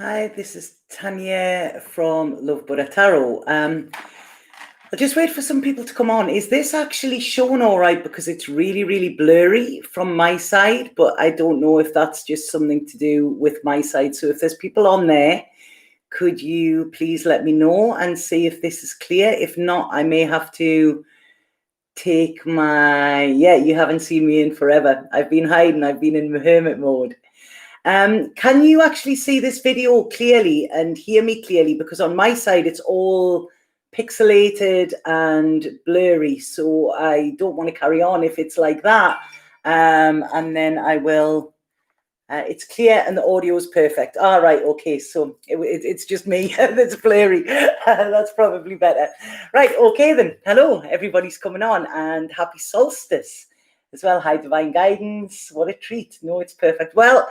Hi, this is Tanya from Love Buddha Tarot. I'll just wait for some people to come on. Is this actually shown all right? Because it's really, really blurry from my side, but I don't know if that's just something to do with my side. So if there's people on there, could you please let me know and see if this is clear? If not, I may have to take my, you haven't seen me in forever. I've been hiding. I've been in hermit mode. Can you actually see this video clearly and hear me clearly? Because on my side, it's all pixelated and blurry. So I don't want to carry on if it's like that. And then I will, it's clear and the audio is perfect. All right. Okay. So it's just me that's blurry. That's probably better. Right. Okay then. Hello, everybody's coming on, and happy solstice as well. Hi, divine guidance. What a treat. No, it's perfect. Well,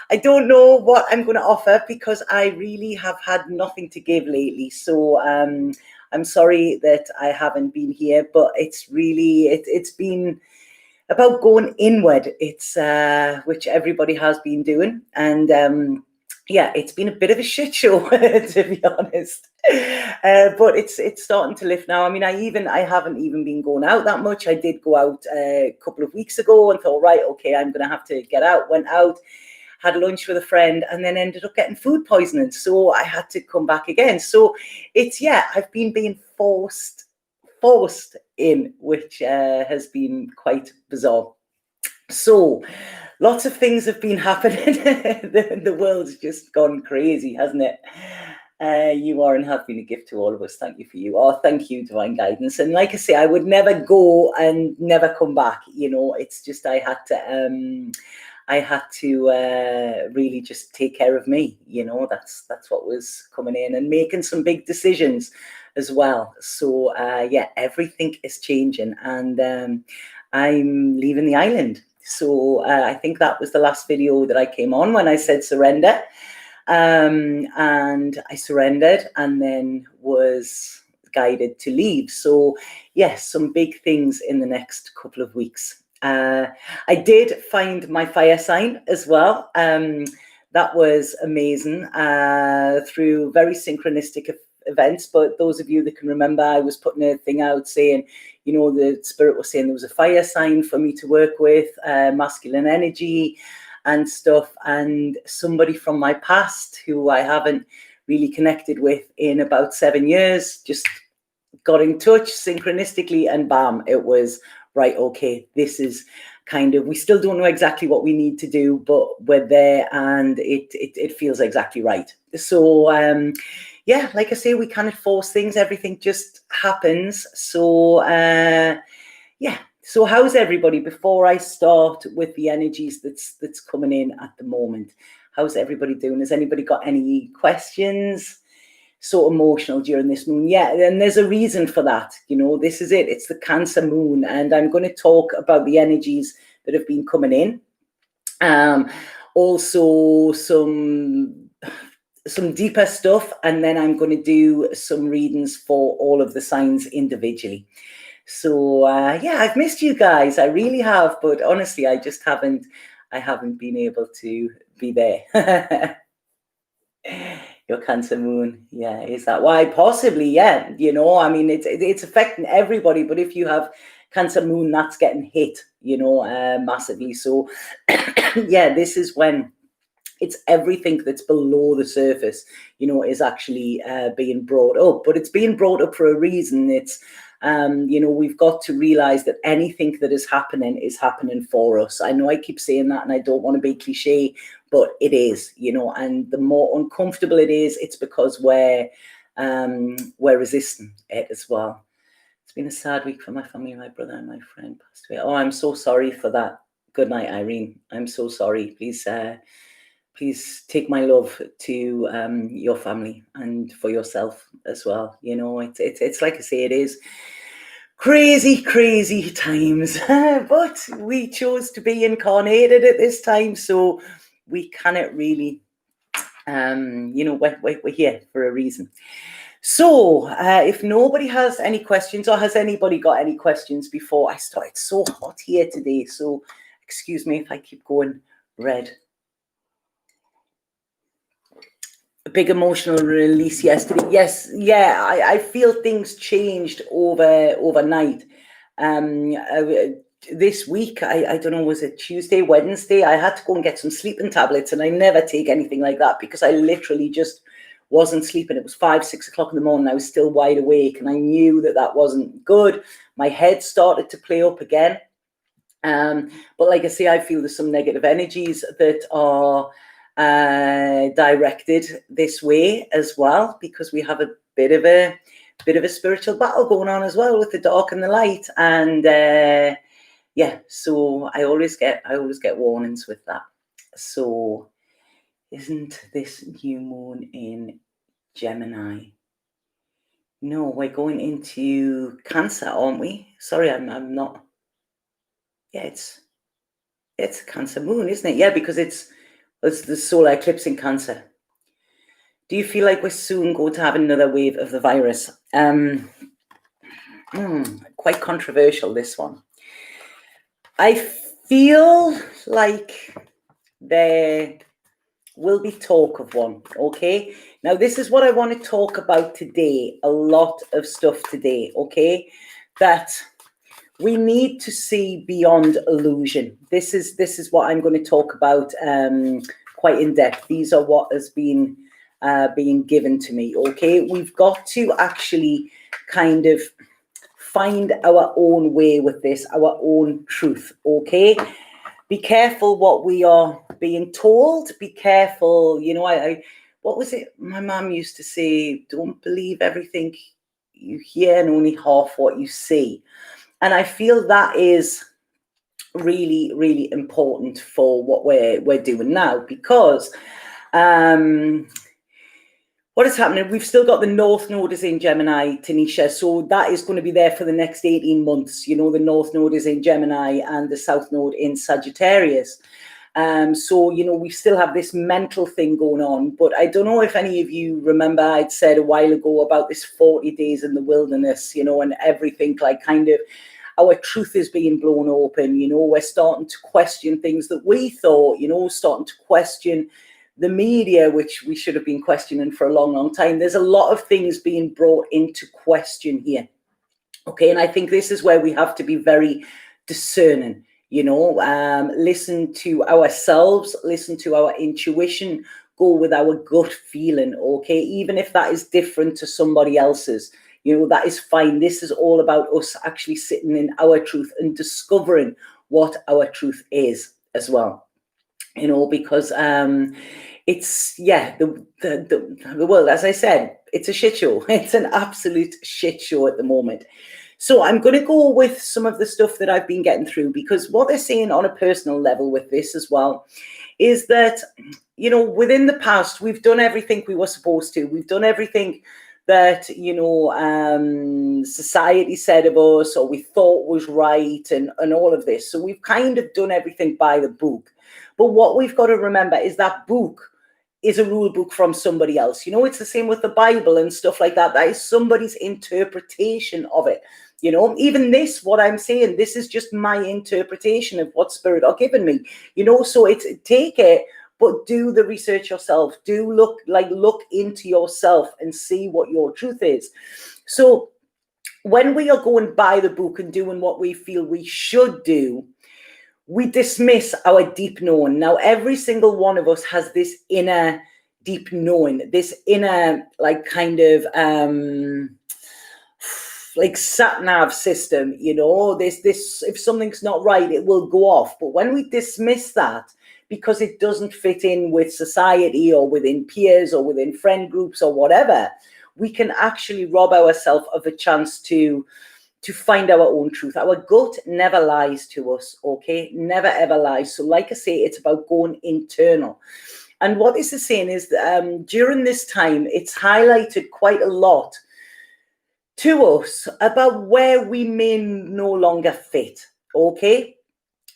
I don't know what I'm going to offer because I really have had nothing to give lately. So I'm sorry that I haven't been here, but it's really, it's been about going inward. It's which everybody has been doing. And it's been a bit of a shit show, to be honest. But it's starting to lift now. I mean, I haven't even been going out that much. I did go out a couple of weeks ago and thought, right, okay, I'm going to have to get out. Went out, had lunch with a friend, and then ended up getting food poisoning. So I had to come back again. So it's, I've been being forced in, which has been quite bizarre. So lots of things have been happening. The world's just gone crazy, hasn't it? You are and have been a gift to all of us. Thank you for you. Oh, thank you, divine guidance. And like I say, I would never go and never come back. You know, it's just I had to really just take care of me. You know, that's what was coming in, and making some big decisions as well. So everything is changing, and I'm leaving the island. So I think that was the last video that I came on when I said surrender. And I surrendered and then was guided to leave. So yes, some big things in the next couple of weeks. I did find my fire sign as well. That was amazing through very synchronistic events. But those of you that can remember, I was putting a thing out saying, you know, the spirit was saying there was a fire sign for me to work with, masculine energy and stuff. And somebody from my past who I haven't really connected with in about 7 years just got in touch synchronistically, and bam, it was right. Okay, this is kind of, we still don't know exactly what we need to do, but we're there, and it feels exactly right. So like I say, we cannot force things. Everything just happens. So so how's everybody, before I start with the energies that's coming in at the moment? How's everybody doing? Has anybody got any questions? So emotional during this moon. And there's a reason for that. You know, this is it. It's the Cancer moon, and I'm going to talk about the energies that have been coming in. Also some deeper stuff, and then I'm going to do some readings for all of the signs individually. So I've missed you guys. I really have, but honestly, I haven't been able to be there. Your Cancer moon, is that why? Possibly, you know, I mean, it's affecting everybody, but if you have Cancer moon, that's getting hit, you know, massively. So this is when it's everything that's below the surface, you know, is actually being brought up. But it's being brought up for a reason. It's you know, we've got to realize that anything that is happening for us. I know I keep saying that, and I don't want to be cliche, but it is, you know, and the more uncomfortable it is, it's because we're resisting it as well. It's been a sad week for my family. My brother and my friend passed away. Oh, I'm so sorry for that. Good night, Irene. I'm so sorry. Please take my love to your family and for yourself as well. You know, it's like I say, it is crazy times, but we chose to be incarnated at this time, so we cannot really, you know, we're here for a reason. So if nobody has any questions, or has anybody got any questions before I start? It's so hot here today, so excuse me if I keep going red. a big emotional release yesterday. Yes, yeah, I feel things changed overnight. This week, I don't know, was it Tuesday, Wednesday? I had to go and get some sleeping tablets, and I never take anything like that because I literally just wasn't sleeping. It was 5, 6 o'clock in the morning. I was still wide awake, and I knew that that wasn't good. My head started to play up again. But like I say, I feel there's some negative energies that are directed this way as well, because we have a bit of a spiritual battle going on as well with the dark and the light. And yeah, so I always get warnings with that. So isn't this new moon in Gemini? No, we're going into Cancer, aren't we? Sorry, I'm not. Yeah, it's a Cancer moon, isn't it? Yeah, because it's the solar eclipse in Cancer. Do you feel like we're soon going to have another wave of the virus? Quite controversial, this one. I feel like there will be talk of one, okay? Now, this is what I want to talk about today, a lot of stuff today, okay? That we need to see beyond illusion. This is what I'm going to talk about quite in depth. These are what has been being given to me, okay? We've got to actually kind of find our own way with this, our own truth, okay? Be careful what we are being told. Be careful, you know, I what was it my mom used to say? Don't believe everything you hear and only half what you see. And I feel that is really, really important for what we're doing now, because what is happening? We've still got the North Node is in Gemini, Tanisha. So that is going to be there for the next 18 months. You know, the North Node is in Gemini and the South Node in Sagittarius. So, you know, we still have this mental thing going on. But I don't know if any of you remember I'd said a while ago about this 40 days in the wilderness, you know, and everything, like kind of our truth is being blown open. You know, we're starting to question things that we thought, you know, starting to question the media, which we should have been questioning for a long, long time. There's a lot of things being brought into question here. Okay, and I think this is where we have to be very discerning, you know, listen to ourselves, listen to our intuition, go with our gut feeling, okay, even if that is different to somebody else's, you know, that is fine. This is all about us actually sitting in our truth and discovering what our truth is as well. You know, because it's, yeah, the world, as I said, it's a shit show. It's an absolute shit show at the moment. So I'm going to go with some of the stuff that I've been getting through, because what they're saying on a personal level with this as well is that, you know, within the past, we've done everything we were supposed to. We've done everything that, you know, society said of us or we thought was right, and all of this. So we've kind of done everything by the book. But what we've got to remember is that book is a rule book from somebody else. You know, it's the same with the Bible and stuff like that. That is somebody's interpretation of it. You know, even this, what I'm saying, this is just my interpretation of what Spirit are giving me. You know, so it's, take it, but do the research yourself. Do look into yourself and see what your truth is. So when we are going by the book and doing what we feel we should do, we dismiss our deep knowing. Now, every single one of us has this inner deep knowing, this inner, like, kind of like sat-nav system, you know, this if something's not right, it will go off. But when we dismiss that because it doesn't fit in with society or within peers or within friend groups or whatever, we can actually rob ourselves of a chance to find our own truth. Our gut never lies to us, okay? Never, ever lies. So like I say, it's about going internal. And what this is saying is that during this time, it's highlighted quite a lot to us about where we may no longer fit, okay?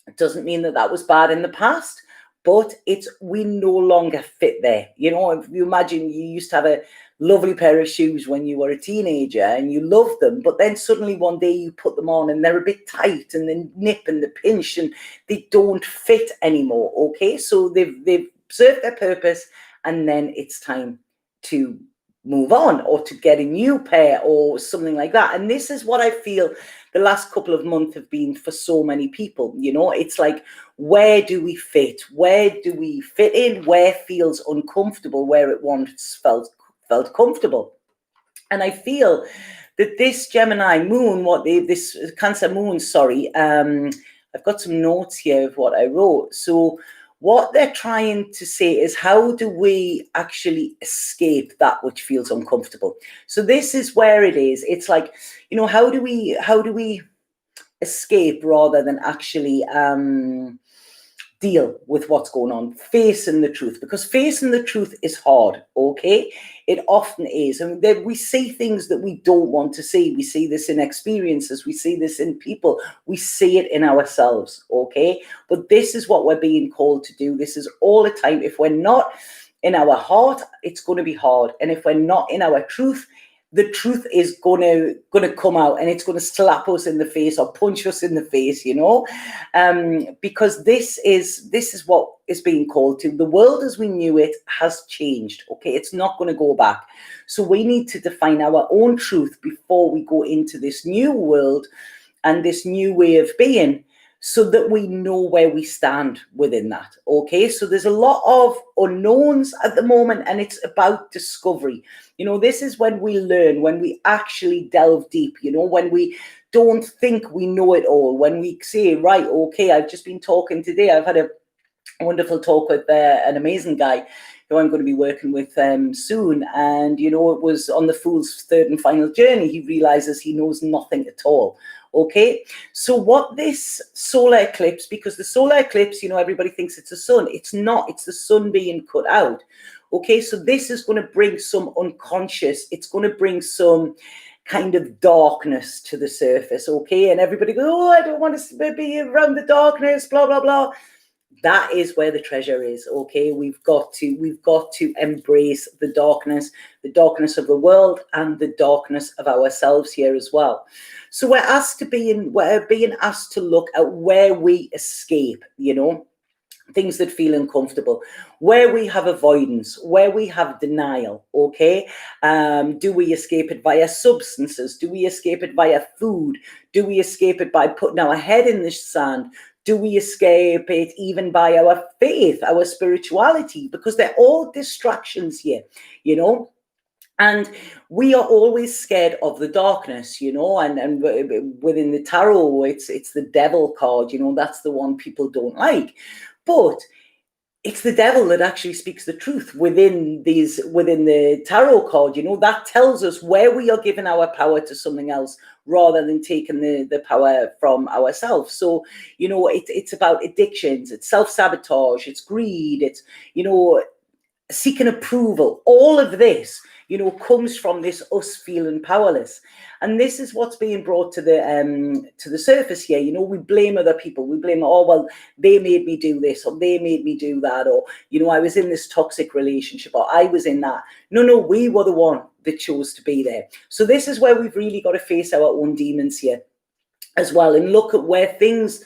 It doesn't mean that that was bad in the past, but it's, we no longer fit there. You know, if you imagine you used to have a lovely pair of shoes when you were a teenager and you loved them, but then suddenly one day you put them on and they're a bit tight and they nip and they pinch and they don't fit anymore, okay? So they've served their purpose, and then it's time to move on or to get a new pair or something like that. And this is what I feel the last couple of months have been for so many people. You know, it's like, where do we fit? Where do we fit in? Where feels uncomfortable? Where it once felt comfortable? And I feel that this Gemini moon, this Cancer moon, sorry, I've got some notes here of what I wrote. So what they're trying to say is, how do we actually escape that which feels uncomfortable? So this is where it is. It's like, you know, how do we escape rather than actually deal with what's going on, facing the truth? Because facing the truth is hard, okay? It often is. And then we see things that we don't want to see. We see this in experiences. We see this in people. We see it in ourselves, okay? But this is what we're being called to do. This is all the time. If we're not in our heart, it's going to be hard. And if we're not in our truth, the truth is gonna come out, and it's gonna slap us in the face or punch us in the face, you know, because this is what is being called to. The world as we knew it has changed. Okay, it's not going to go back. So we need to define our own truth before we go into this new world and this new way of being, so that we know where we stand within that. Okay, so there's a lot of unknowns at the moment, and it's about discovery. You know, this is when we learn, when we actually delve deep, you know, when we don't think we know it all, when we say, right, okay, I've just been talking today, I've had a wonderful talk with an amazing guy who I'm going to be working with soon. And, you know, it was on the Fool's third and final journey. He realizes he knows nothing at all. Okay, so what this solar eclipse, because the solar eclipse, you know, everybody thinks it's the sun. It's not. It's the sun being cut out. Okay, so this is going to bring some unconscious. It's going to bring some kind of darkness to the surface. Okay, and everybody goes, oh, I don't want to be around the darkness, blah, blah, blah. That is where the treasure is. Okay, we've got to embrace the darkness of the world and the darkness of ourselves here as well. So we're being asked to look at where we escape, you know, things that feel uncomfortable, where we have avoidance, where we have denial. Okay, do we escape it via substances? Do we escape it via food? Do we escape it by putting our head in the sand? Do we escape it even by our faith, our spirituality? Because they're all distractions here, you know. And we are always scared of the darkness, you know, and within the tarot, it's the devil card, you know, that's the one people don't like. But it's the devil that actually speaks the truth within the tarot card, you know. That tells us where we are giving our power to something else rather than taking the power from ourselves. So, you know, it's about addictions, it's self-sabotage, it's greed, it's, you know, seeking approval. All of this, you know, comes from this us feeling powerless. And this is what's being brought to the surface here. You know, we blame other people. We blame, oh, well, they made me do this, or they made me do that, or, you know, I was in this toxic relationship, or I was in that. No, we were the one that chose to be there. So this is where we've really got to face our own demons here as well, and look at where things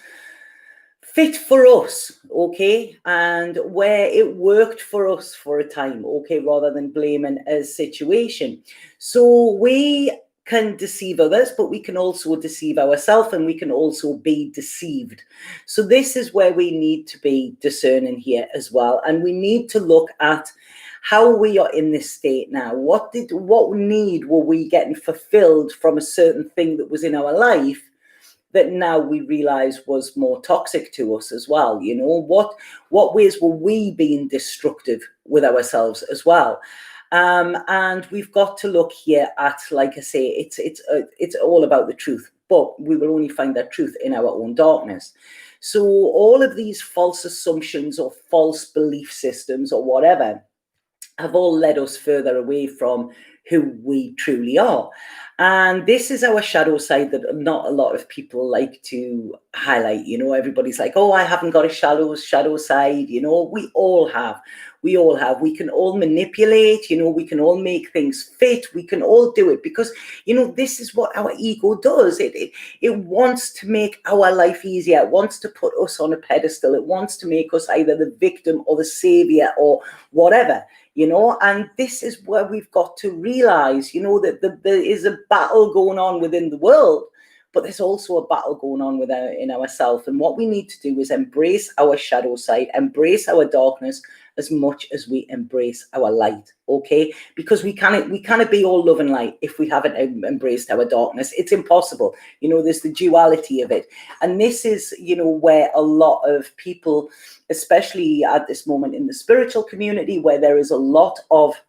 fit for us, okay, and where it worked for us for a time, okay, rather than blaming a situation. So we can deceive others, but we can also deceive ourselves, and we can also be deceived. So this is where we need to be discerning here as well, and we need to look at how we are in this state now. What need were we getting fulfilled from a certain thing that was in our life that now we realize was more toxic to us as well? You know, what ways were we being destructive with ourselves as well? And we've got to look here at, like I say, it's all about the truth, but we will only find that truth in our own darkness. So all of these false assumptions or false belief systems or whatever have all led us further away from who we truly are. And this is our shadow side that not a lot of people like to highlight. Everybody's like, oh, I haven't got a shadow side. We all have. We can all manipulate, we can all make things fit. We can all do it because, this is what our ego does. It wants to make our life easier. It wants to put us on a pedestal. It wants to make us either the victim or the savior or whatever. And this is where we've got to realize, that there is a battle going on within the world, but there's also a battle going on in ourselves. And what we need to do is embrace our shadow side, embrace our darkness as much as we embrace our light, okay? Because we cannot be all love and light if we haven't embraced our darkness. It's impossible. There's the duality of it. And this is, where a lot of people, especially at this moment in the spiritual community, where there is a lot of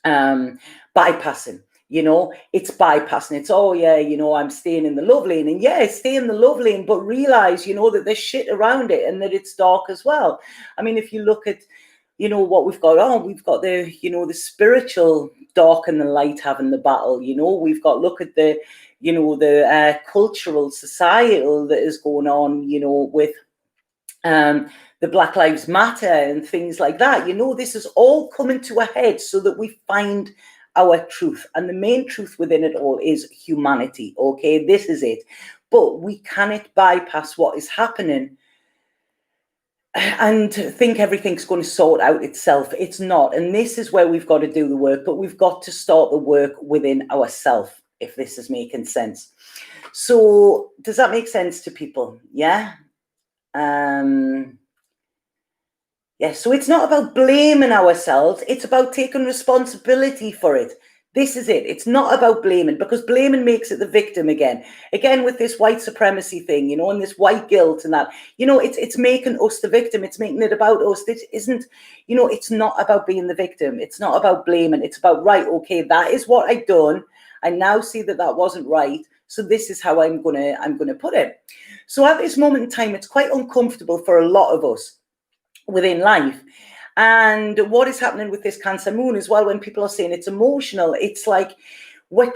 bypassing. It's bypassing. It's, oh yeah, I'm staying in the love lane. And yeah, stay in the love lane, but realize, that there's shit around it and that it's dark as well. I mean, if you look at, what we've got on, we've got the, the spiritual dark and the light having the battle. We've got, look at the, the cultural, societal that is going on, with the Black Lives Matter and things like that. This is all coming to a head so that we find our truth, and the main truth within it all is humanity. Okay, this is it. But we cannot bypass what is happening and think everything's going to sort out itself. It's not. And this is where we've got to do the work, but we've got to start the work within ourselves, if this is making sense. So does that make sense to people? Yeah. Yeah, so it's not about blaming ourselves. It's about taking responsibility for it. This is it. It's not about blaming, because blaming makes it the victim again. Again, with this white supremacy thing, and this white guilt and that, it's making us the victim. It's making it about us. It isn't, it's not about being the victim. It's not about blaming. It's about, right, okay, that is what I've done. I now see that that wasn't right. So this is how I'm gonna put it. So at this moment in time, it's quite uncomfortable for a lot of us within life. And what is happening with this Cancer moon as well, when people are saying it's emotional, it's like we're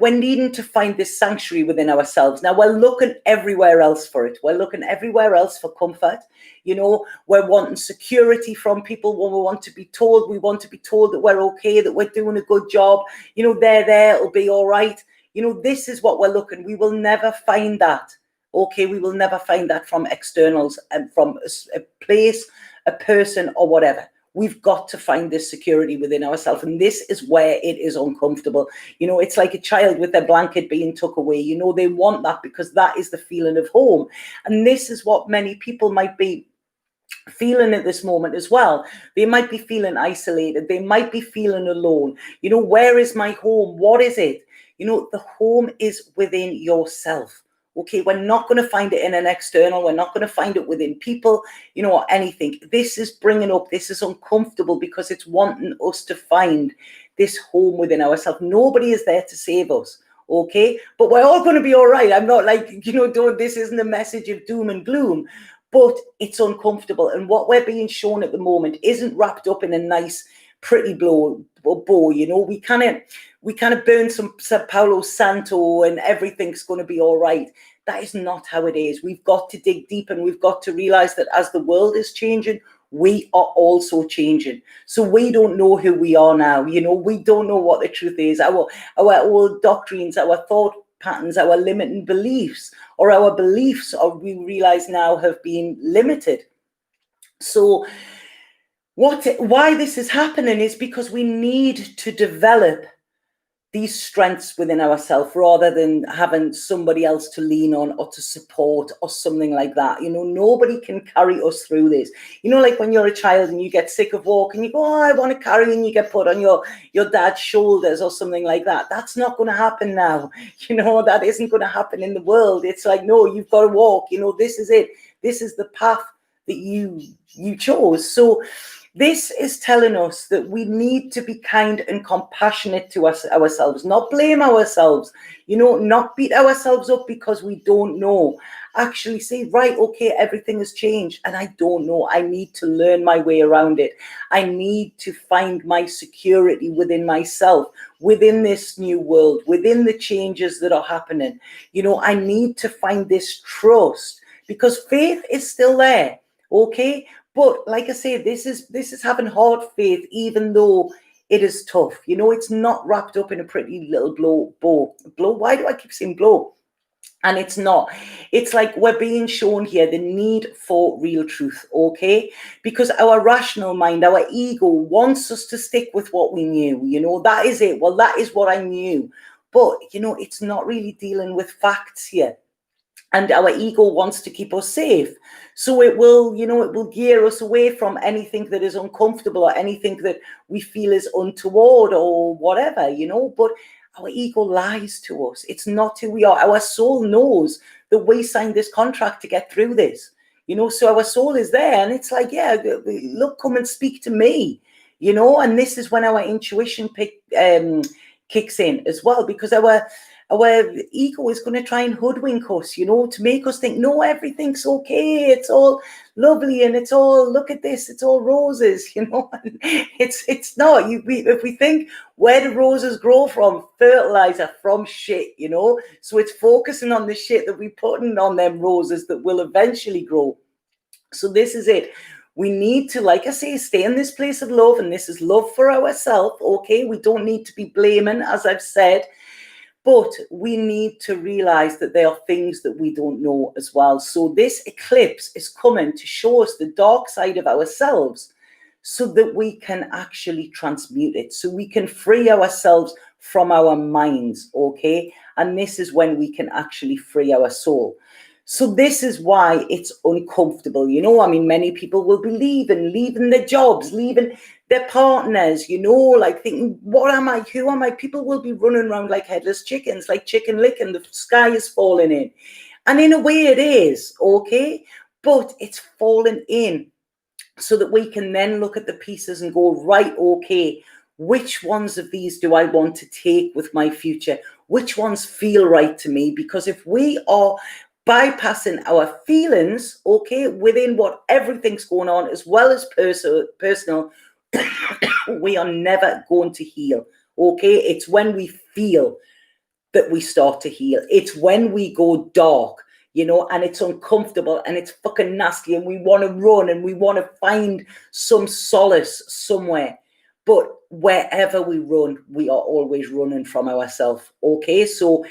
needing to find this sanctuary within ourselves. Now we're looking everywhere else for it. We're looking everywhere else for comfort. We're wanting security from people. When we want to be told that we're okay, that we're doing a good job. They're there, it'll be all right. This is what we're looking. We will never find that. Okay, we will never find that from externals and from a place, a person, or whatever. We've got to find this security within ourselves. And this is where it is uncomfortable. It's like a child with their blanket being tucked away. They want that because that is the feeling of home. And this is what many people might be feeling at this moment as well. They might be feeling isolated. They might be feeling alone. Where is my home? What is it? The home is within yourself. Okay, we're not going to find it in an external. We're not going to find it within people, or anything. This is bringing up, this is uncomfortable because it's wanting us to find this home within ourselves. Nobody is there to save us, okay? But we're all going to be all right. I'm not like, this isn't a message of doom and gloom, but it's uncomfortable. And what we're being shown at the moment isn't wrapped up in a nice, pretty bow. We kind of burn some Palo Santo and everything's going to be all right. That is not how it is. We've got to dig deep, and we've got to realize that as the world is changing, we are also changing. So we don't know who we are now. We don't know what the truth is. Our old doctrines, our thought patterns, our limiting beliefs, or our beliefs, or we realize now, have been limited. So why this is happening is because we need to develop these strengths within ourselves rather than having somebody else to lean on or to support or something like that. Nobody can carry us through this. Like when you're a child and you get sick of walking, you go, oh, I want to carry, and you get put on your dad's shoulders or something like that. That's not going to happen now. That isn't going to happen in the world. It's like, no, you've got to walk. This is it. This is the path that you chose. So This is telling us that we need to be kind and compassionate to ourselves, not blame ourselves, not beat ourselves up because we don't know. Actually say, right, okay, everything has changed and I don't know. I need to learn my way around it. I need to find my security within myself, within this new world, within the changes that are happening. I need to find this trust because faith is still there, okay? But like I say, this is having hard faith, even though it is tough. It's not wrapped up in a pretty little bow. Why do I keep saying blow? And it's not. It's like we're being shown here the need for real truth, okay? Because our rational mind, our ego wants us to stick with what we knew. That is it. Well, that is what I knew. But, it's not really dealing with facts here. And our ego wants to keep us safe. So it will gear us away from anything that is uncomfortable or anything that we feel is untoward or whatever, but our ego lies to us. It's not who we are. Our soul knows that we signed this contract to get through this, so our soul is there and it's like, yeah, look, come and speak to me, and this is when our intuition kicks in as well, because our ego is going to try and hoodwink us, to make us think, no, everything's okay. It's all lovely. And it's all, look at this. It's all roses, it's not. If we think, where do roses grow from? Fertilizer, from shit, So it's focusing on the shit that we're putting on them roses that will eventually grow. So this is it. We need to, like I say, stay in this place of love. And this is love for ourselves. Okay. We don't need to be blaming, as I've said. But we need to realize that there are things that we don't know as well. So this eclipse is coming to show us the dark side of ourselves so that we can actually transmute it, so we can free ourselves from our minds, okay? And this is when we can actually free our soul. So this is why it's uncomfortable. Many people will be leaving their jobs, leaving their partners, like thinking, what am I? Who am I? People will be running around like headless chickens, like chicken licking. The sky is falling in. And in a way it is, okay? But it's falling in so that we can then look at the pieces and go, right, okay, which ones of these do I want to take with my future? Which ones feel right to me? Because if we are bypassing our feelings, okay, within what everything's going on, as well as personal, we are never going to heal, okay? It's when we feel that we start to heal. It's when we go dark, and it's uncomfortable and it's fucking nasty and we want to run and we want to find some solace somewhere. But wherever we run, we are always running from ourselves, okay? So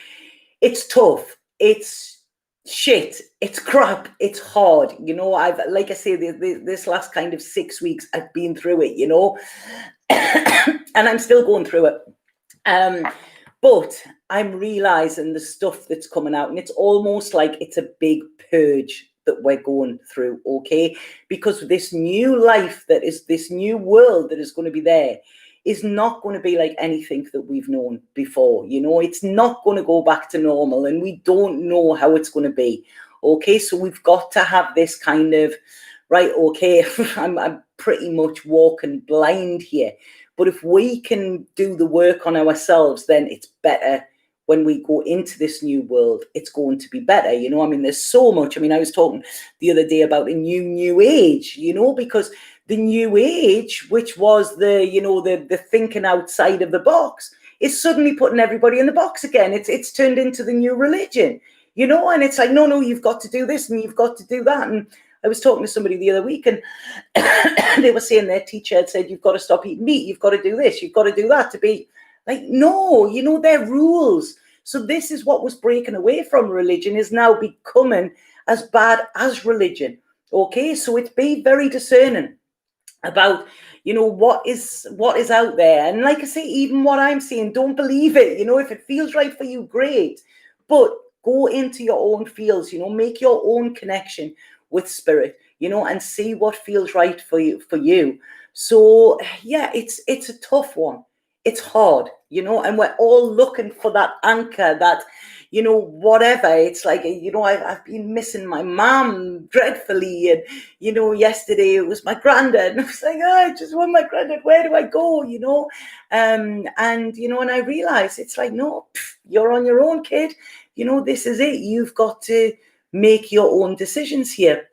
it's tough. It's shit, it's crap, it's hard, I've, like I say, this last kind of 6 weeks I've been through it, and I'm still going through it, but I'm realizing the stuff that's coming out, and it's almost like it's a big purge that we're going through, okay? Because this new life, that is this new world that is going to be there, is not going to be like anything that we've known before. It's not going to go back to normal, and we don't know how it's going to be, okay? So we've got to have this kind of, right, okay, I'm pretty much walking blind here, but if we can do the work on ourselves, then it's better. When we go into this new world, it's going to be better. There's so much. I was talking the other day about a new age, because the new age, which was the thinking outside of the box, is suddenly putting everybody in the box again. It's turned into the new religion, and it's like, no, you've got to do this and you've got to do that. And I was talking to somebody the other week, and they were saying their teacher had said, you've got to stop eating meat, you've got to do this, you've got to do that, to be like, no, they're rules. So this is what was breaking away from religion, is now becoming as bad as religion. Okay, so it's be very discerning about, what is out there. And like I say, even what I'm saying, don't believe it. If it feels right for you, great. But go into your own fields, make your own connection with spirit, and see what feels right for you. So yeah, it's a tough one. It's hard. you know, and we're all looking for that anchor, that, you know, whatever. It's like, you know, I've been missing my mom dreadfully. And, you know, yesterday it was my granddad. And I was like, oh, I just want my granddad. Where do I go, you know? And, you know, and I realized it's like, no, you're on your own, kid. You know, this is it. You've got to make your own decisions here.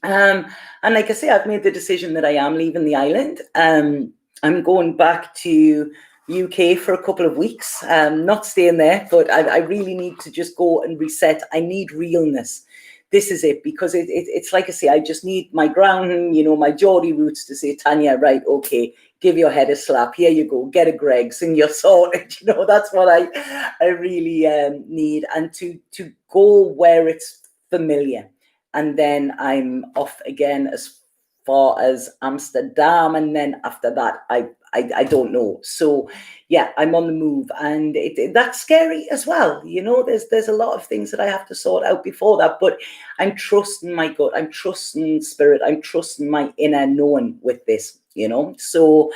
And like I say, I've made the decision that I am leaving the island. I'm going back to UK for a couple of weeks, not staying there, but I really need to just go and reset. I need realness. This is it, because it's like I say, I just need my grounding, you know, my Geordie roots to say, Tanya, right, okay, give your head a slap. Here you go, get a Greg's and you're sorted. You know, that's what I really need. And to go where it's familiar. And then I'm off again as far as Amsterdam, and then after that, I don't know. So yeah, I'm on the move, and that's scary as well. You know, there's a lot of things that I have to sort out before that, but I'm trusting my gut, I'm trusting spirit, I'm trusting my inner knowing with this, you know. So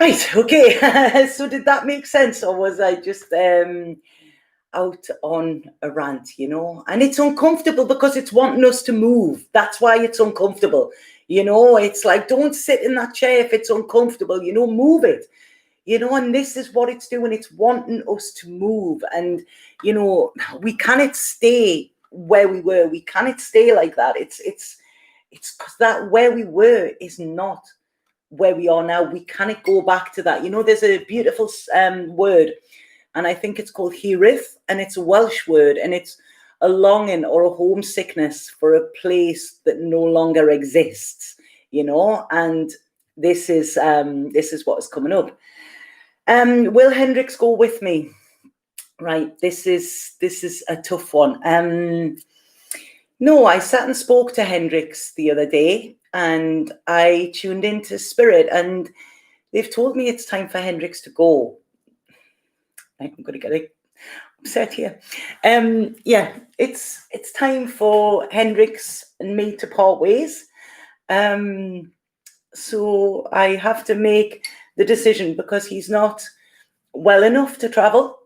right, okay. So did that make sense, or was I just out on a rant, you know? And it's uncomfortable because it's wanting us to move. That's why it's uncomfortable. You know, it's like, don't sit in that chair if it's uncomfortable, you know, move it, you know. And this is what it's doing. It's wanting us to move. And, you know, we cannot stay where we were. We cannot stay like that. It's because that where we were is not where we are now. We cannot go back to that. You know, there's a beautiful word, and I think it's called hirith, and it's a Welsh word, and it's a longing or a homesickness for a place that no longer exists, you know. And this is what is coming up. Will Hendricks go with me? Right, this is a tough one. No, I sat and spoke to Hendricks the other day, and I tuned into spirit, and they've told me it's time for Hendricks to go. I'm going to get upset here. Yeah, it's time for Hendricks and me to part ways. So I have to make the decision, because he's not well enough to travel.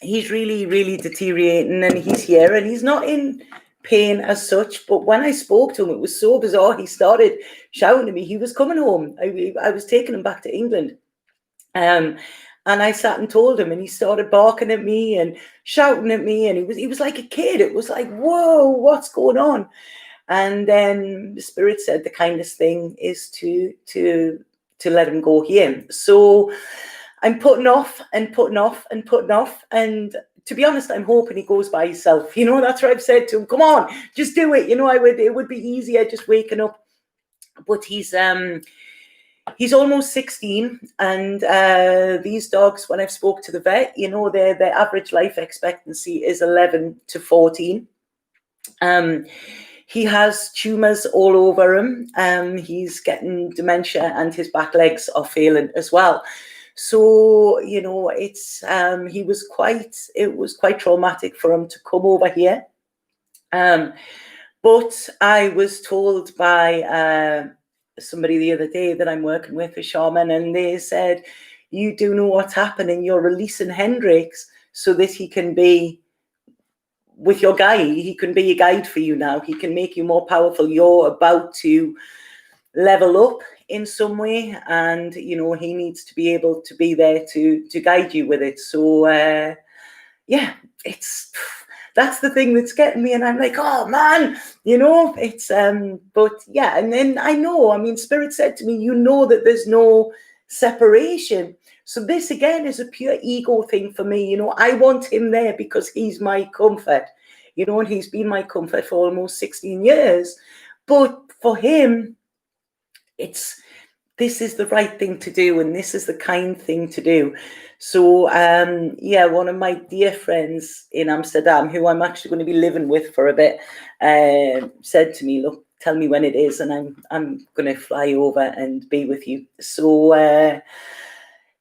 He's really, really deteriorating, and he's here, and he's not in pain as such. But when I spoke to him, it was so bizarre. He started shouting at me. He was coming home. I was taking him back to England. And I sat and told him, and he started barking at me and shouting at me, and he was like a kid. It was like, whoa, what's going on? And then the spirit said the kindest thing is to let him go here. So I'm putting off and putting off and putting off. And to be honest, I'm hoping he goes by himself. You know, that's what I've said to him. Come on, just do it. You know, it would be easier just waking up. But he's almost 16, and these dogs, when I've spoke to the vet, you know, their average life expectancy is 11 to 14. He has tumors all over him. He's getting dementia, and his back legs are failing as well. So, you know, it was quite traumatic for him to come over here. But I was told by somebody the other day that I'm working with, a shaman, and they said, you do know what's happening. You're releasing Hendricks so that he can be with your guide. He can be a guide for you now. He can make you more powerful. You're about to level up in some way, and, you know, he needs to be able to be there to guide you with it. So, yeah, that's the thing that's getting me. And I'm like, oh man, you know, but yeah. And then I know, I mean, spirit said to me, you know, that there's no separation. So this again is a pure ego thing for me. You know, I want him there because he's my comfort, you know, and he's been my comfort for almost 16 years. But for him, this is the right thing to do, and this is the kind thing to do. So, yeah, one of my dear friends in Amsterdam, who I'm actually going to be living with for a bit, said to me, look, tell me when it is, and I'm going to fly over and be with you. So,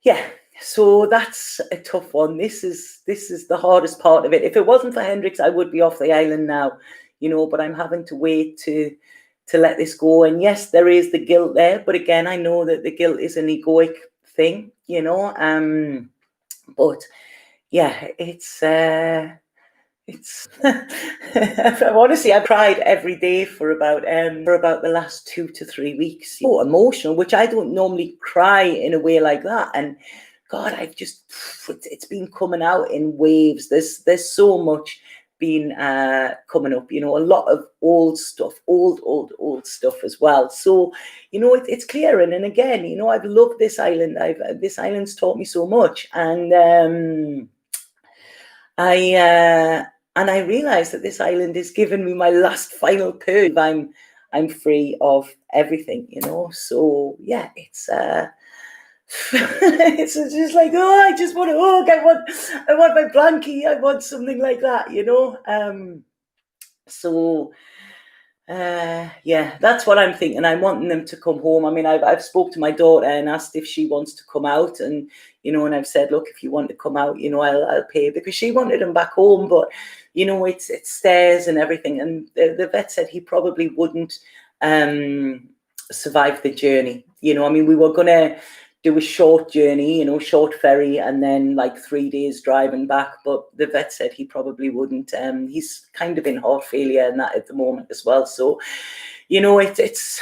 yeah, so that's a tough one. This is the hardest part of it. If it wasn't for Hendricks, I would be off the island now, you know, but I'm having to wait to let this go. And yes, there is the guilt there, but again, I know that the guilt is an egoic thing, you know. But yeah, it's honestly, I cried every day for about the last 2 to 3 weeks. So emotional, which I don't normally cry in a way like that. And God, it's been coming out in waves. There's so much been coming up, you know, a lot of old stuff, old stuff as well. So, you know, it's clearing. And again, you know, I've loved this island. This island's taught me so much. And I realized that this island is giving me my last final purge. I'm free of everything, you know. So yeah, it's it's just like, oh, I just want to hug. I want my blankie. I want something like that, you know. So yeah, that's what I'm thinking. I'm wanting them to come home. I mean, I've spoke to my daughter and asked if she wants to come out, and you know, and I've said, look, if you want to come out, you know, I'll pay, because she wanted him back home, but you know, it's stairs and everything, and the vet said he probably wouldn't survive the journey. You know, I mean, we were gonna do a short journey, you know, short ferry, and then like 3 days driving back. But the vet said he probably wouldn't. He's kind of in heart failure and that at the moment as well. So, you know, it's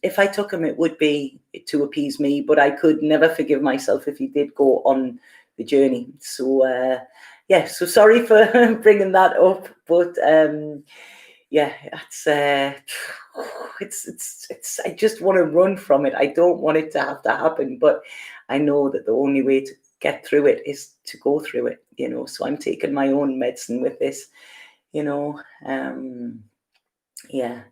if I took him, it would be to appease me, but I could never forgive myself if he did go on the journey. So, yeah, so sorry for bringing that up, but yeah, it's I just want to run from it. I don't want it to have to happen, but I know that the only way to get through it is to go through it, you know. So I'm taking my own medicine with this, you know. Yeah.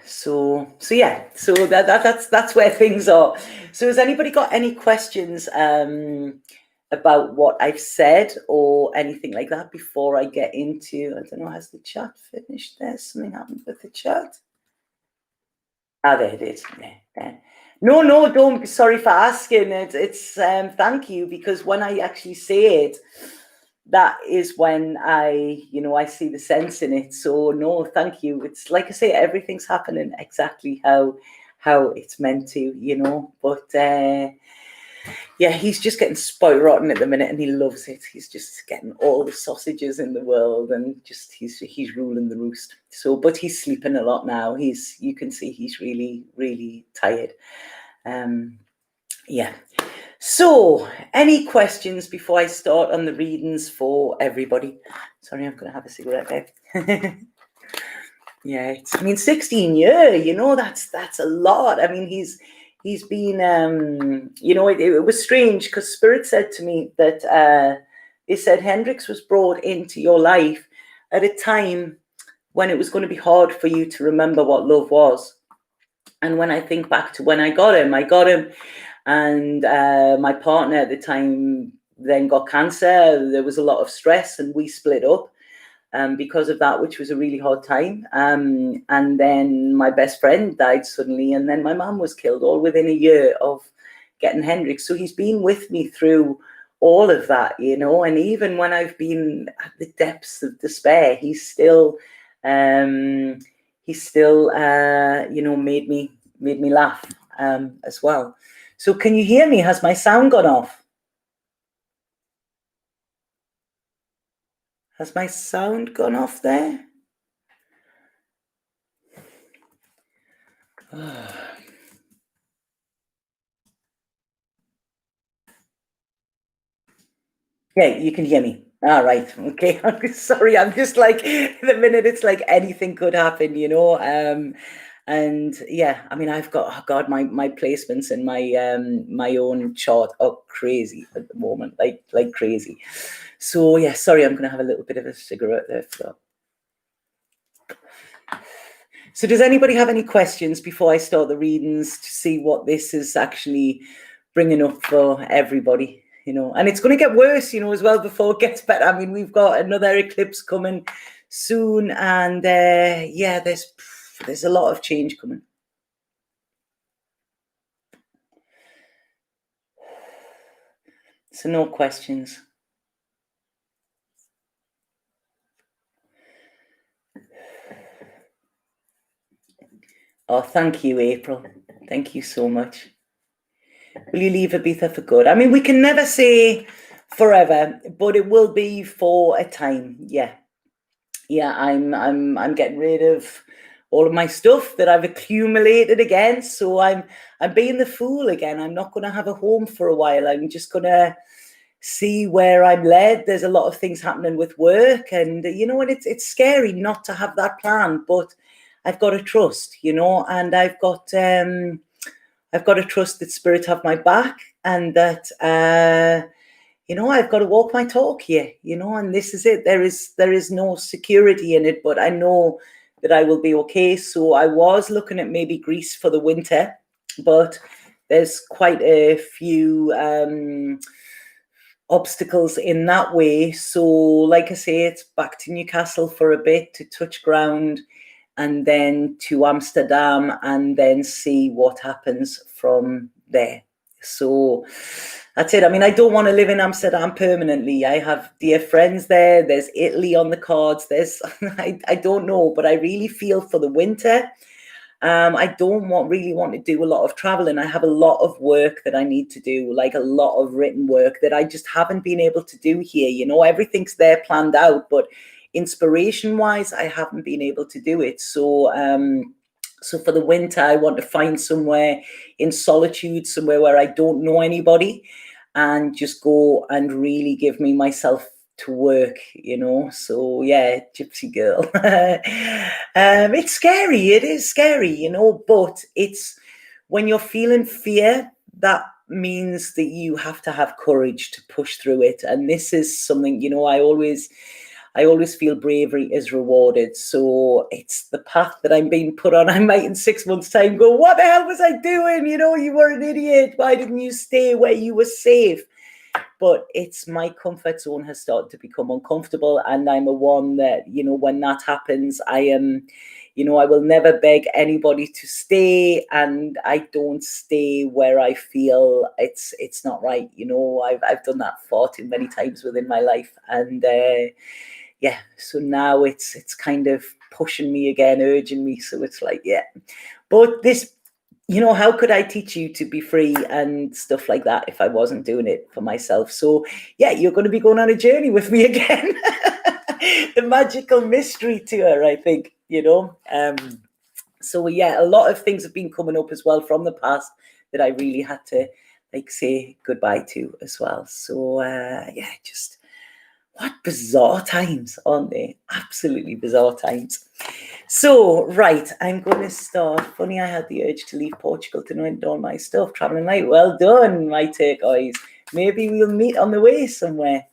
So yeah, so that's where things are. So has anybody got any questions about what I've said or anything like that before I get into, I don't know, has the chat finished there? Something happened with the chat. Ah, there it is. Yeah. No, don't be sorry for asking. It's thank you, because when I actually say it, that is when I see the sense in it. So no, thank you. It's like I say, everything's happening exactly how it's meant to, you know. But yeah, he's just getting spoiled rotten at the minute, and he loves it. He's just getting all the sausages in the world, and just he's ruling the roost. So, but he's sleeping a lot now. You can see he's really tired. Yeah. So, any questions before I start on the readings for everybody? Sorry, I'm going to have a cigarette there. Yeah, 16 years, you know, that's a lot. I mean, he's been, you know, it was strange, because Spirit said to me that they said Hendrix was brought into your life at a time when it was going to be hard for you to remember what love was. And when I think back to when I got him, and my partner at the time then got cancer. There was a lot of stress, and we split up because of that, which was a really hard time. And then my best friend died suddenly, and then my mum was killed, all within a year of getting Hendrix. So he's been with me through all of that, you know. And even when I've been at the depths of despair, he's still you know, made me laugh as well. So can you hear me? Has my sound gone off? Has my sound gone off there? Yeah, you can hear me. All right. Okay. I'm sorry. I'm just like, the minute it's like anything could happen, you know. And yeah, I mean, I've got, oh God, my placements in my own chart are crazy at the moment, like crazy. So yeah, sorry, I'm gonna have a little bit of a cigarette there for that. So does anybody have any questions before I start the readings, to see what this is actually bringing up for everybody, you know? And it's going to get worse, you know, as well, before it gets better. I mean, we've got another eclipse coming soon, and yeah, there's a lot of change coming. So no questions. Oh, thank you, April. Thank you so much. Will you leave Ibiza for good? I mean, we can never say forever, but it will be for a time. Yeah. I'm getting rid of all of my stuff that I've accumulated again. So I'm being the fool again. I'm not going to have a home for a while. I'm just going to see where I'm led. There's a lot of things happening with work, and you know what, it's scary not to have that plan, but I've got to trust, you know, and I've got to trust that spirit have my back, and that you know, I've got to walk my talk here, you know, and this is it. There is no security in it, but I know that I will be okay. So I was looking at maybe Greece for the winter, but there's quite a few obstacles in that way. So like I say, it's back to Newcastle for a bit to touch ground, and then to Amsterdam, and then see what happens from there. So that's it. I mean, I don't want to live in Amsterdam permanently. I have dear friends there. There's Italy on the cards. There's I don't know, but I really feel for the winter. I don't really want to do a lot of traveling. I have a lot of work that I need to do, like a lot of written work that I just haven't been able to do here. You know, everything's there planned out, but inspiration wise, I haven't been able to do it. So, so for the winter, I want to find somewhere in solitude, somewhere where I don't know anybody, and just go and really give myself to work, you know. So yeah, gypsy girl. It's scary. It is scary, you know, but it's when you're feeling fear, that means that you have to have courage to push through it. And this is something, you know, I always feel bravery is rewarded. So it's the path that I'm being put on. I might in 6 months' time go, what the hell was I doing? You know, you were an idiot. Why didn't you stay where you were safe? But it's my comfort zone has started to become uncomfortable. And I'm a one that, you know, when that happens, I am, you know, I will never beg anybody to stay. And I don't stay where I feel it's not right. You know, I've done that far too many times within my life. And yeah, so now it's kind of pushing me again, urging me. So it's like, yeah, but this, you know, how could I teach you to be free and stuff like that if I wasn't doing it for myself? So yeah, you're going to be going on a journey with me again. The magical mystery tour, I think, you know. So yeah, a lot of things have been coming up as well from the past that I really had to like say goodbye to as well. So yeah, just what bizarre times, aren't they? Absolutely bizarre times. So, right, I'm going to start. Funny, I had the urge to leave Portugal to do all my stuff, traveling light. Well done, my turquoise. Maybe we'll meet on the way somewhere.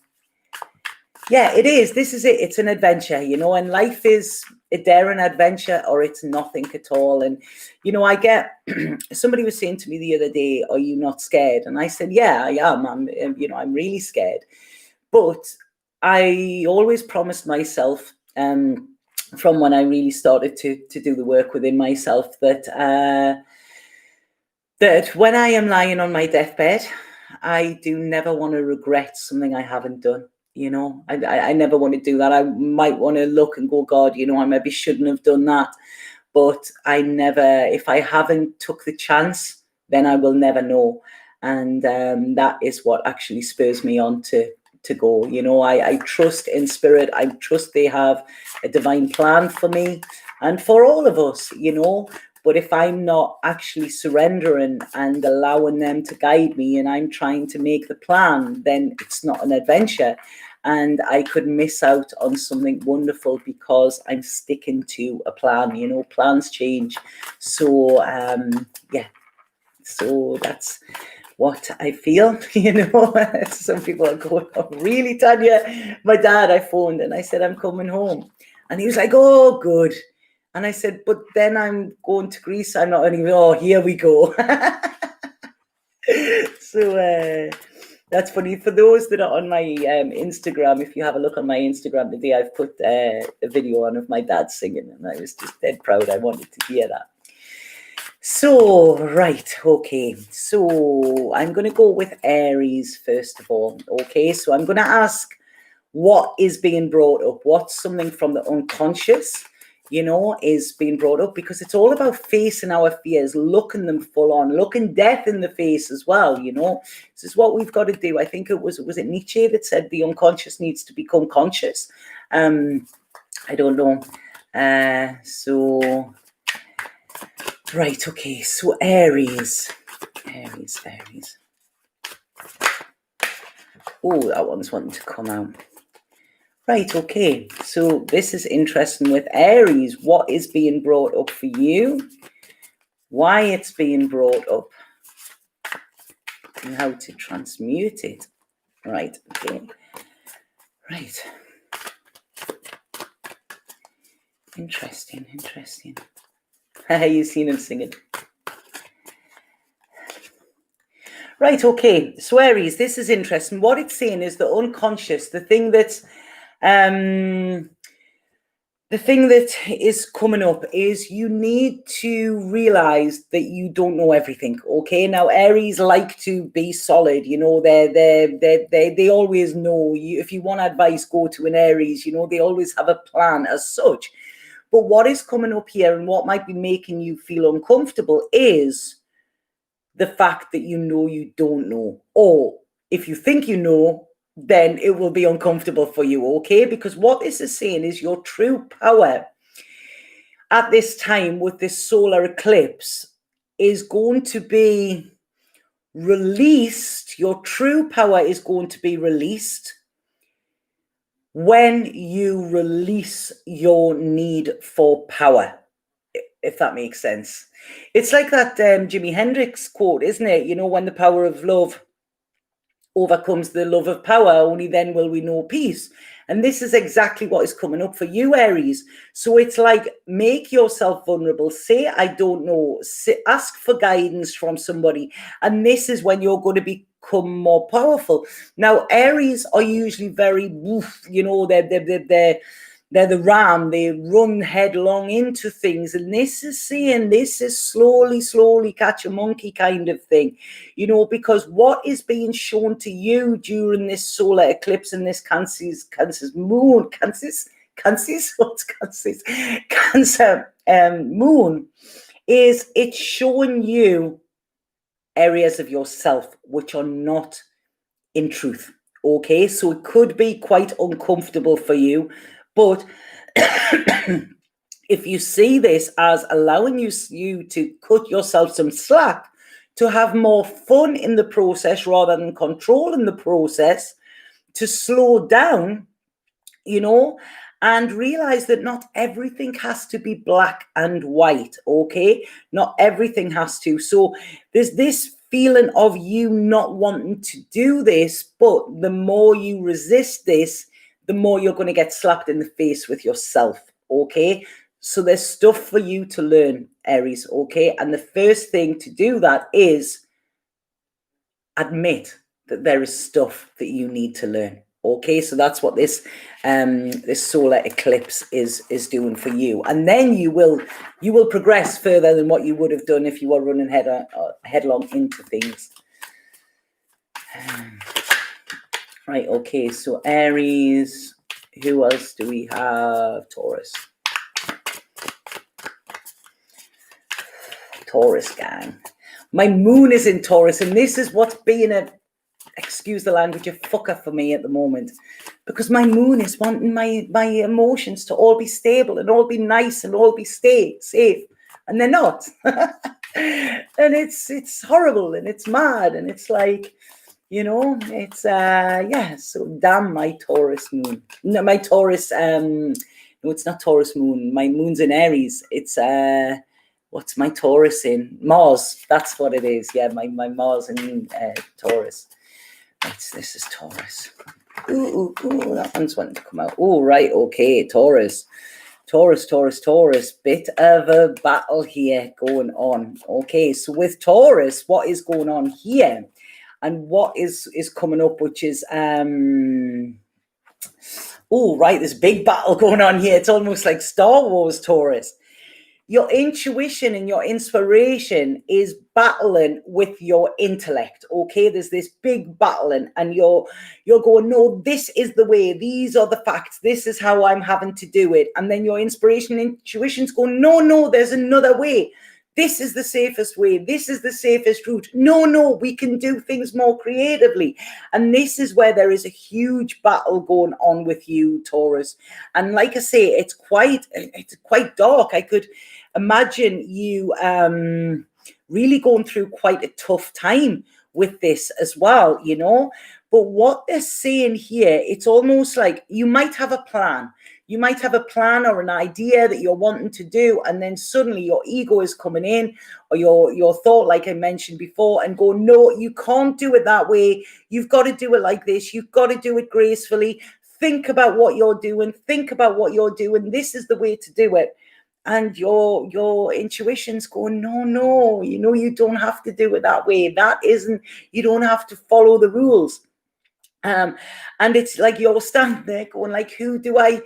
Yeah, it is. This is it. It's an adventure, you know, and life is a daring adventure or it's nothing at all. And, you know, I get, somebody was saying to me the other day, are you not scared? And I said, yeah, I am. I'm really scared. But I always promised myself, from when I really started to do the work within myself, that that when I am lying on my deathbed, I do never want to regret something I haven't done. You know, I never want to do that. I might want to look and go, God, you know, I maybe shouldn't have done that. But I never, if I haven't took the chance, then I will never know. And that is what actually spurs me on to go. You know, I trust in spirit. I trust they have a divine plan for me and for all of us, you know. But if I'm not actually surrendering and allowing them to guide me and I'm trying to make the plan, then it's not an adventure. And I could miss out on something wonderful because I'm sticking to a plan. You know, plans change. So, yeah. So that's what I feel, you know. Some people are going, oh, really, Tanya? My dad, I phoned and I said, I'm coming home. And he was like, oh, good. And I said, but then I'm going to Greece. I'm not only, oh, here we go. So that's funny. For those that are on my Instagram, if you have a look on my Instagram today, I've put a video on of my dad singing. And I was just dead proud. I wanted to hear that. So, right, okay. So I'm going to go with Aries first of all. Okay, so I'm going to ask what is being brought up. What's something from the unconscious, you know, is being brought up, because it's all about facing our fears, looking them full on, looking death in the face as well, you know. This is what we've got to do. I think it was it Nietzsche that said the unconscious needs to become conscious? I don't know. So, right, okay, so Aries. Oh, that one's wanting to come out. Right, okay, so this is interesting with Aries. What is being brought up for you? Why it's being brought up? And how to transmute it. Right, okay. Right. Interesting. You've seen him singing. Right, okay, so Aries, this is interesting. What it's saying is the unconscious, the thing that is coming up is you need to realize that you don't know everything. Okay, now Aries like to be solid, you know. They always know. If you want advice, go to an Aries. You know, they always have a plan as such. But what is coming up here and what might be making you feel uncomfortable is the fact that you know you don't know, or if you think you know, then it will be uncomfortable for you, okay? Because what this is saying is your true power at this time with this solar eclipse is going to be released. Your true power is going to be released when you release your need for power, if that makes sense. It's like that Jimi Hendrix quote, isn't it? You know, when the power of love overcomes the love of power, only then will we know peace. And this is exactly what is coming up for you, Aries. So it's like, make yourself vulnerable. Say, I don't know. Ask for guidance from somebody. And this is when you're going to become more powerful. Now, Aries are usually very, you know, they're the ram. They run headlong into things. And this is saying, this is slowly catch a monkey kind of thing, you know, because what is being shown to you during this solar eclipse and this Cancer's moon, Cancer moon, is it's showing you areas of yourself which are not in truth. Okay, so it could be quite uncomfortable for you. But if you see this as allowing you to cut yourself some slack, to have more fun in the process rather than controlling the process, to slow down, you know, and realize that not everything has to be black and white, okay? Not everything has to. So there's this feeling of you not wanting to do this, but the more you resist this, the more you're going to get slapped in the face with yourself, okay? So there's stuff for you to learn, Aries, okay? And the first thing to do that is admit that there is stuff that you need to learn, okay? So that's what this this solar eclipse is doing for you. And then you will progress further than what you would have done if you were running headlong into things. Right, okay, so Aries, who else do we have? Taurus gang. My moon is in Taurus, and this is what's being excuse the language, a fucker for me at the moment, because my moon is wanting my emotions to all be stable and all be nice and all be safe, and they're not. And it's horrible and it's mad and it's like, you know, it's yeah, so damn my Taurus moon. No, my Taurus, no, it's not Taurus moon. My moon's in Aries. It's what's my Taurus in? Mars. That's what it is. Yeah, my Mars in Taurus. This is Taurus. Ooh, that one's wanting to come out. Oh, right, okay, Taurus. Bit of a battle here going on. Okay, so with Taurus, what is going on here? And what is coming up, which is, oh, right, there's a big battle going on here. It's almost like Star Wars, Taurus. your intuition and your inspiration is battling with your intellect. Okay, there's this big battling, and you're going, no, this is the way, these are the facts, this is how I'm having to do it. And then your inspiration and intuition's going, no, there's another way. This is the safest way. This is the safest route. No, we can do things more creatively. And this is where there is a huge battle going on with you, Taurus. And like I say, it's quite dark. I could imagine you really going through quite a tough time with this as well, you know. But what they're saying here, it's almost like you might have a plan. You might have a plan or an idea that you're wanting to do, and then suddenly your ego is coming in, or your thought, like I mentioned before, and go, no, you can't do it that way. You've got to do it like this. You've got to do it gracefully. Think about what you're doing. Think about what you're doing. This is the way to do it. And your intuition's going, no, you know, you don't have to do it that way. That isn't, you don't have to follow the rules. And it's like you're standing there going, like, who do I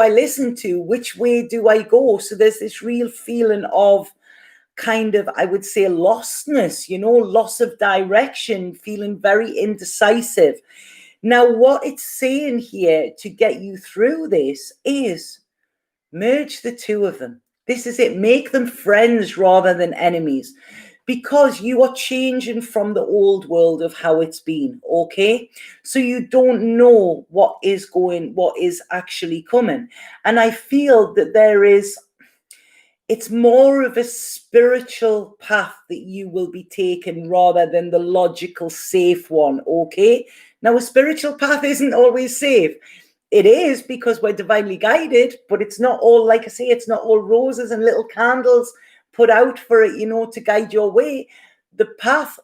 listen to? Which way do I go? So there's this real feeling of kind of, I would say, lostness, you know, loss of direction, feeling very indecisive. Now, what it's saying here to get you through this is merge the two of them. This is it. Make them friends rather than enemies, because you are changing from the old world of how it's been, okay? So you don't know what is actually coming. And I feel that it's more of a spiritual path that you will be taking rather than the logical, safe one, okay? Now, a spiritual path isn't always safe. It is, because we're divinely guided, but it's not all, like I say, it's not all roses and little candles put out for it, you know, to guide your way. The path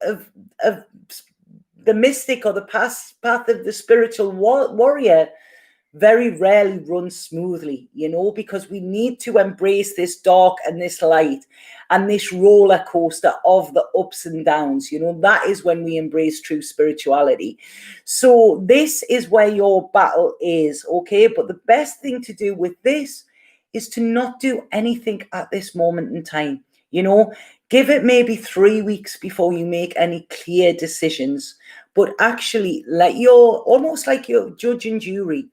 of the mystic, or the path of the spiritual warrior, very rarely runs smoothly, you know, because we need to embrace this dark and this light and this roller coaster of the ups and downs. You know, that is when we embrace true spirituality. So this is where your battle is, okay? But the best thing to do with this is to not do anything at this moment in time. You know, give it maybe 3 weeks before you make any clear decisions, but actually almost like your judge and jury,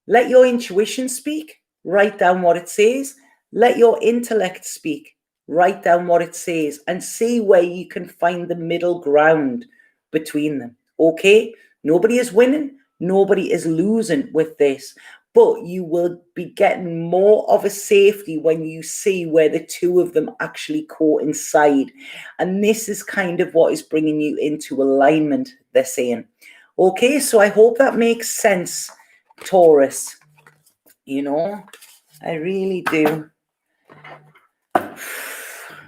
let your intuition speak, write down what it says, let your intellect speak, write down what it says, and see where you can find the middle ground between them, okay? Nobody is winning, nobody is losing with this. But you will be getting more of a safety when you see where the two of them actually coincide. And this is kind of what is bringing you into alignment, they're saying. Okay, so I hope that makes sense, Taurus. You know, I really do.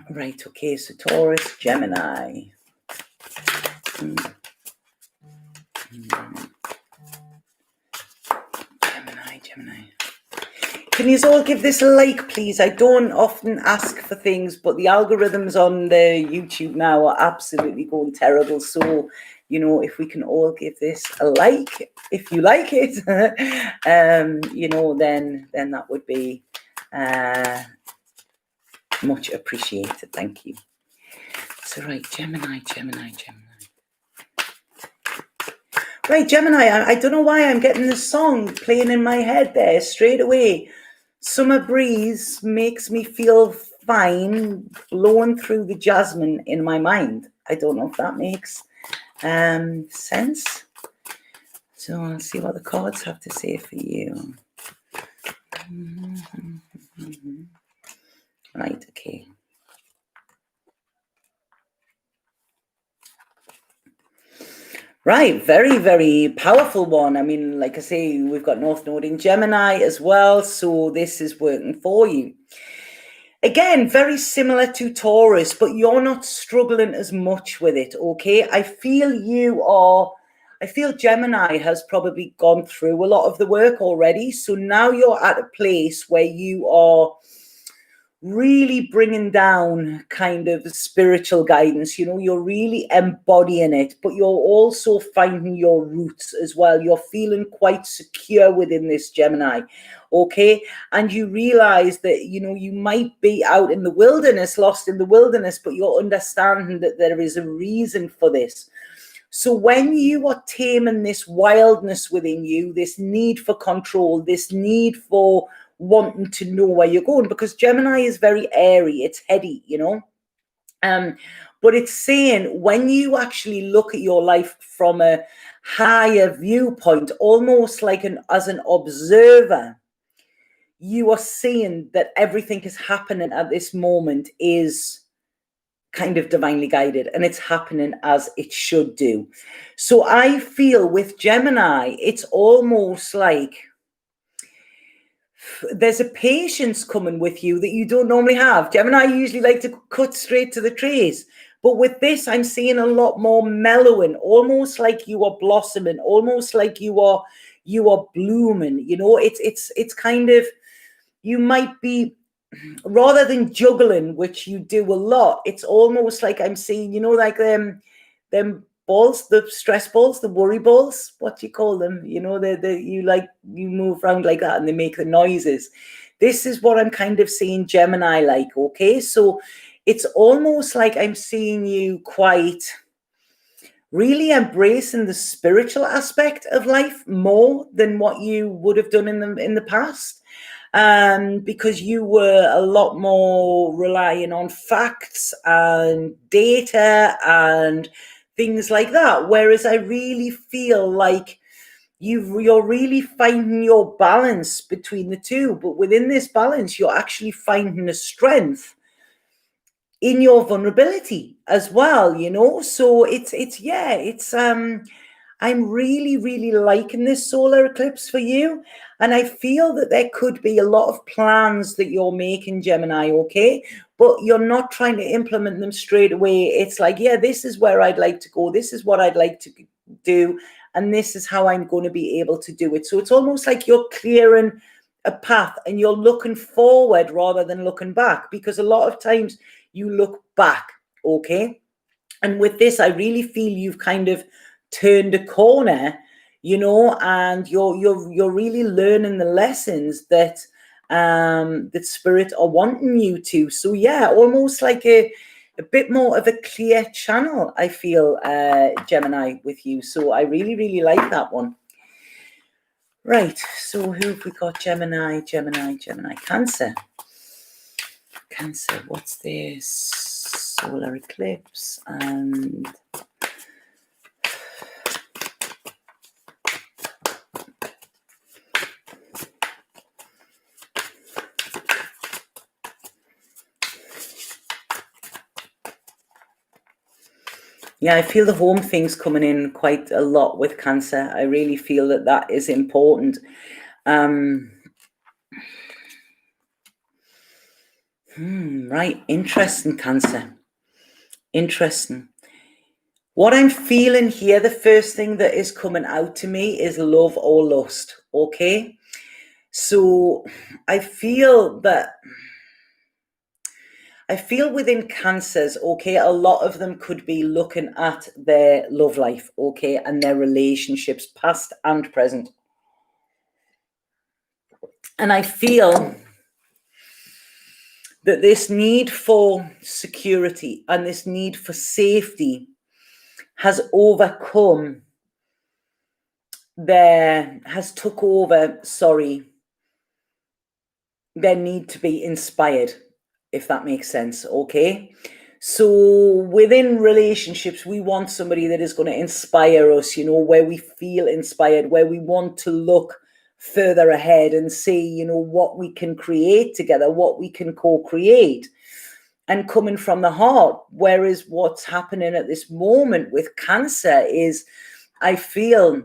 Right, okay, so Taurus, Gemini. Gemini. Can you all give this a like, please? I don't often ask for things, but the algorithms on the YouTube now are absolutely going terrible. So, you know, if we can all give this a like, if you like it, you know, then that would be much appreciated. Thank you. So, right, Gemini. Right, Gemini, I don't know why I'm getting this song playing in my head there straight away. Summer breeze makes me feel fine, blowing through the jasmine in my mind. I don't know if that makes sense. So I'll see what the cards have to say for you. Right, okay. Right, very, very powerful one. I mean, like I say, we've got North Node in Gemini as well, so this is working for you. Again, very similar to Taurus, but you're not struggling as much with it, okay? I feel Gemini has probably gone through a lot of the work already, so now you're at a place where you are really bringing down kind of spiritual guidance. You know, you're really embodying it, but you're also finding your roots as well. You're feeling quite secure within this, Gemini. Okay. And you realize that, you know, you might be out in the wilderness, lost in the wilderness, but you're understanding that there is a reason for this. So when you are taming this wildness within you, this need for control, this need for wanting to know where you're going, because Gemini is very airy, it's heady, you know. But it's saying when you actually look at your life from a higher viewpoint, almost like as an observer, you are seeing that everything is happening at this moment is kind of divinely guided, and it's happening as it should do. So I feel with Gemini, it's almost like there's a patience coming with you that you don't normally have. Gemini usually like to cut straight to the chase, but with this, I'm seeing a lot more mellowing, almost like you are blossoming, almost like you are blooming. You know, it's kind of, you might be, rather than juggling, which you do a lot, it's almost like I'm seeing, you know, like them balls, the stress balls, the worry balls, what do you call them? You know, you move around like that and they make the noises. This is what I'm kind of seeing Gemini like, okay? So it's almost like I'm seeing you quite really embracing the spiritual aspect of life more than what you would have done in the past. Because you were a lot more relying on facts and data and things like that. Whereas I really feel like you're really finding your balance between the two. But within this balance, you're actually finding a strength in your vulnerability as well, you know? So I'm really, really liking this solar eclipse for you. And I feel that there could be a lot of plans that you're making, Gemini, okay? But you're not trying to implement them straight away. It's like, yeah, this is where I'd like to go. This is what I'd like to do. And this is how I'm going to be able to do it. So it's almost like you're clearing a path and you're looking forward rather than looking back. Because a lot of times you look back, okay? And with this, I really feel you've kind of turned a corner, you know, and you're really learning the lessons that that spirit are wanting you to. So yeah, almost like a bit more of a clear channel, I feel, Gemini, with you. So I really, really like that one. Right, so who have we got? Gemini, Cancer. Cancer, what's this? Solar eclipse and yeah, I feel the home thing's coming in quite a lot with Cancer. I really feel that is important. Right, interesting, Cancer. Interesting. What I'm feeling here, the first thing that is coming out to me is love or lust, okay? So I feel within Cancers, okay, a lot of them could be looking at their love life, okay, and their relationships, past and present. And I feel that this need for security and this need for safety has took over their need to be inspired, if that makes sense, okay? So within relationships, we want somebody that is going to inspire us, you know, where we feel inspired, where we want to look further ahead and see, you know, what we can create together, what we can co-create, and coming from the heart. Whereas what's happening at this moment with Cancer is, I feel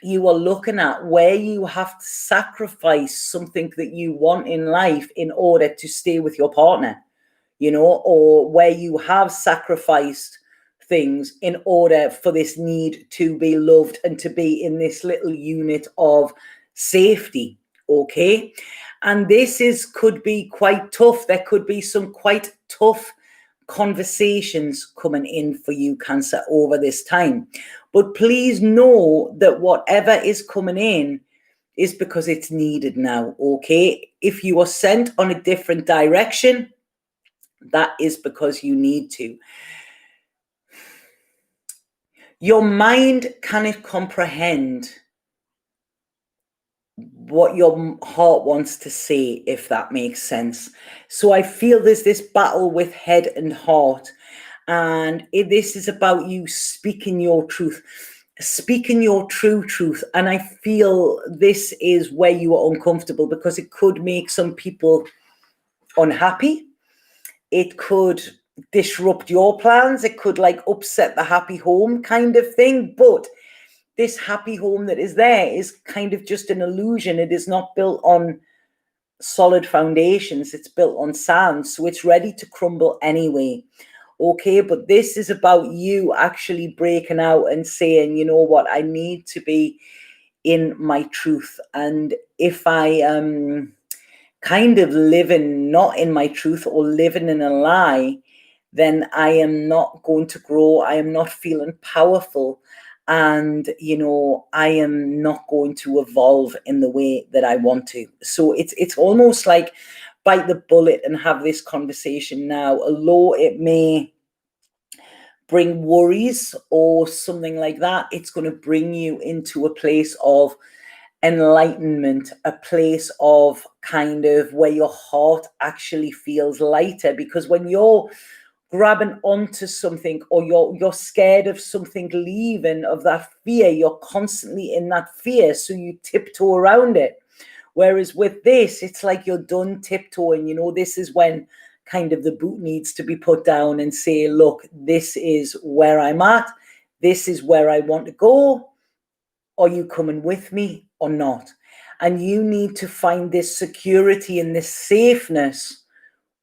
you are looking at where you have to sacrifice something that you want in life in order to stay with your partner, you know, or where you have sacrificed things in order for this need to be loved and to be in this little unit of safety, okay? And this could be quite tough. There could be some quite tough conversations coming in for you, Cancer, over this time. But please know that whatever is coming in is because it's needed now, okay? If you are sent on a different direction, that is because you need to. Your mind cannot comprehend what your heart wants to say, if that makes sense. So I feel there's this battle with head and heart, and this is about you speaking your truth, speaking your true truth. And I feel this is where you are uncomfortable, because it could make some people unhappy. It could disrupt your plans. It could like upset the happy home kind of thing. But this happy home that is there is kind of just an illusion. It is not built on solid foundations. It's built on sand. So it's ready to crumble anyway. Okay, but this is about you actually breaking out and saying, you know what, I need to be in my truth. And if I am kind of living not in my truth or living in a lie, then I am not going to grow. I am not feeling powerful. And, you know, I am not going to evolve in the way that I want to. So it's almost like bite the bullet and have this conversation now. Although it may bring worries or something like that, it's going to bring you into a place of enlightenment, a place of kind of where your heart actually feels lighter. Because when you're grabbing onto something, or you're scared of something leaving, of that fear, you're constantly in that fear, so you tiptoe around it. Whereas with this, it's like you're done tiptoeing. You know, this is when kind of the boot needs to be put down and say, look, this is where I'm at, this is where I want to go. Are you coming with me or not? And you need to find this security and this safeness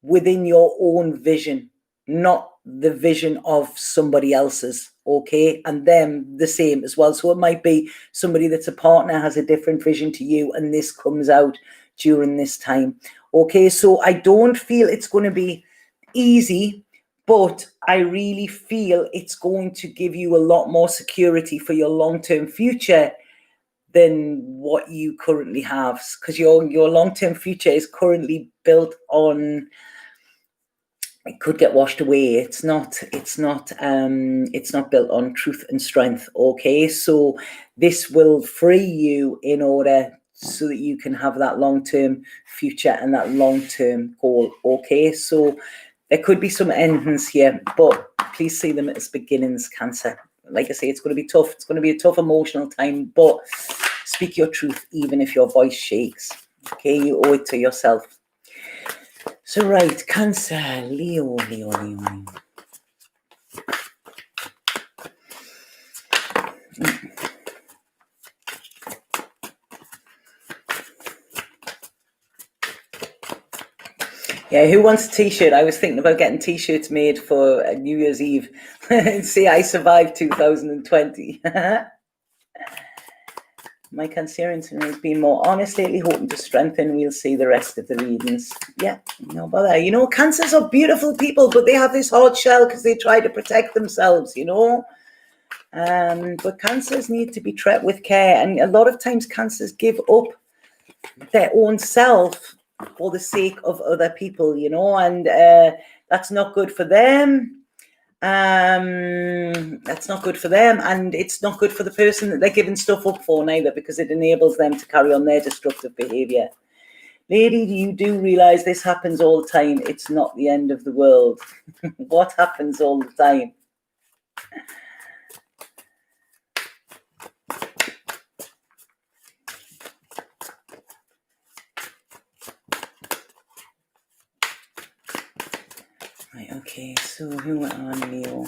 within your own vision, not the vision of somebody else's, okay? And them the same as well. So it might be somebody that's a partner has a different vision to you, and this comes out during this time, okay? So I don't feel it's going to be easy, but I really feel it's going to give you a lot more security for your long-term future than what you currently have, because your long-term future is currently built on, it could get washed away. It's not built on truth and strength, okay? So this will free you in order so that you can have that long-term future and that long-term goal, okay? So there could be some endings here, but please see them as beginnings, Cancer. Like I say, it's going to be tough. It's going to be a tough emotional time, but speak your truth even if your voice shakes, okay? You owe it to yourself. So right, Cancer, Leo. Yeah, who wants a t-shirt? I was thinking about getting t-shirts made for New Year's Eve. See, I survived 2020. My Cancerians has been more honest lately, hoping to strengthen. We'll see the rest of the readings. Yeah, no bother. You know, Cancers are beautiful people, but they have this hard shell because they try to protect themselves, you know. But Cancers need to be treated with care. And a lot of times Cancers give up their own self for the sake of other people, you know, and that's not good for them. That's not good for them, and it's not good for the person that they're giving stuff up for neither, because it enables them to carry on their destructive behavior. Lady, you do realize this happens all the time. It's not the end of the world. What happens all the time? Right, okay, so who are Leo?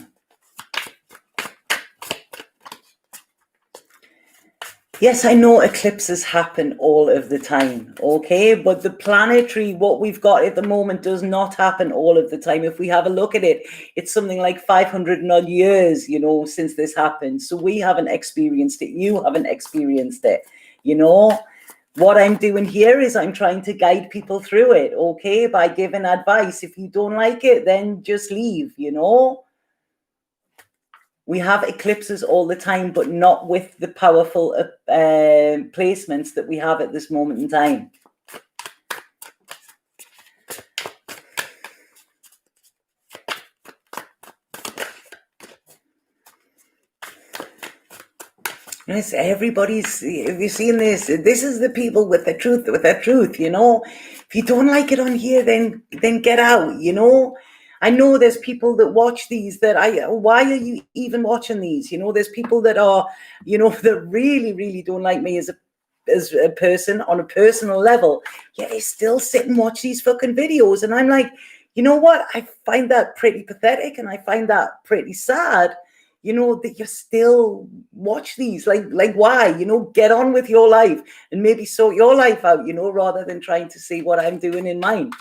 Yes, I know eclipses happen all of the time, okay? But the planetary, what we've got at the moment, does not happen all of the time. If we have a look at it, it's something like 500 and odd years, you know, since this happened. So we haven't experienced it. You haven't experienced it, you know? What I'm doing here is I'm trying to guide people through it, okay, by giving advice. If you don't like it, then just leave, you know. We have eclipses all the time, but not with the powerful placements that we have at this moment in time. Yes, everybody's, have you seen this? This is the people with the truth, you know. If you don't like it on here, then get out, you know. I know there's people that watch these why are you even watching these? You know, there's people that are, you know, that really, really don't like me as a person on a personal level. Yeah, they still sit and watch these fucking videos. And I'm like, you know what? I find that pretty pathetic, and I find that pretty sad. You know, that you still watch these, like why? You know, get on with your life and maybe sort your life out, you know, rather than trying to see what I'm doing in mine.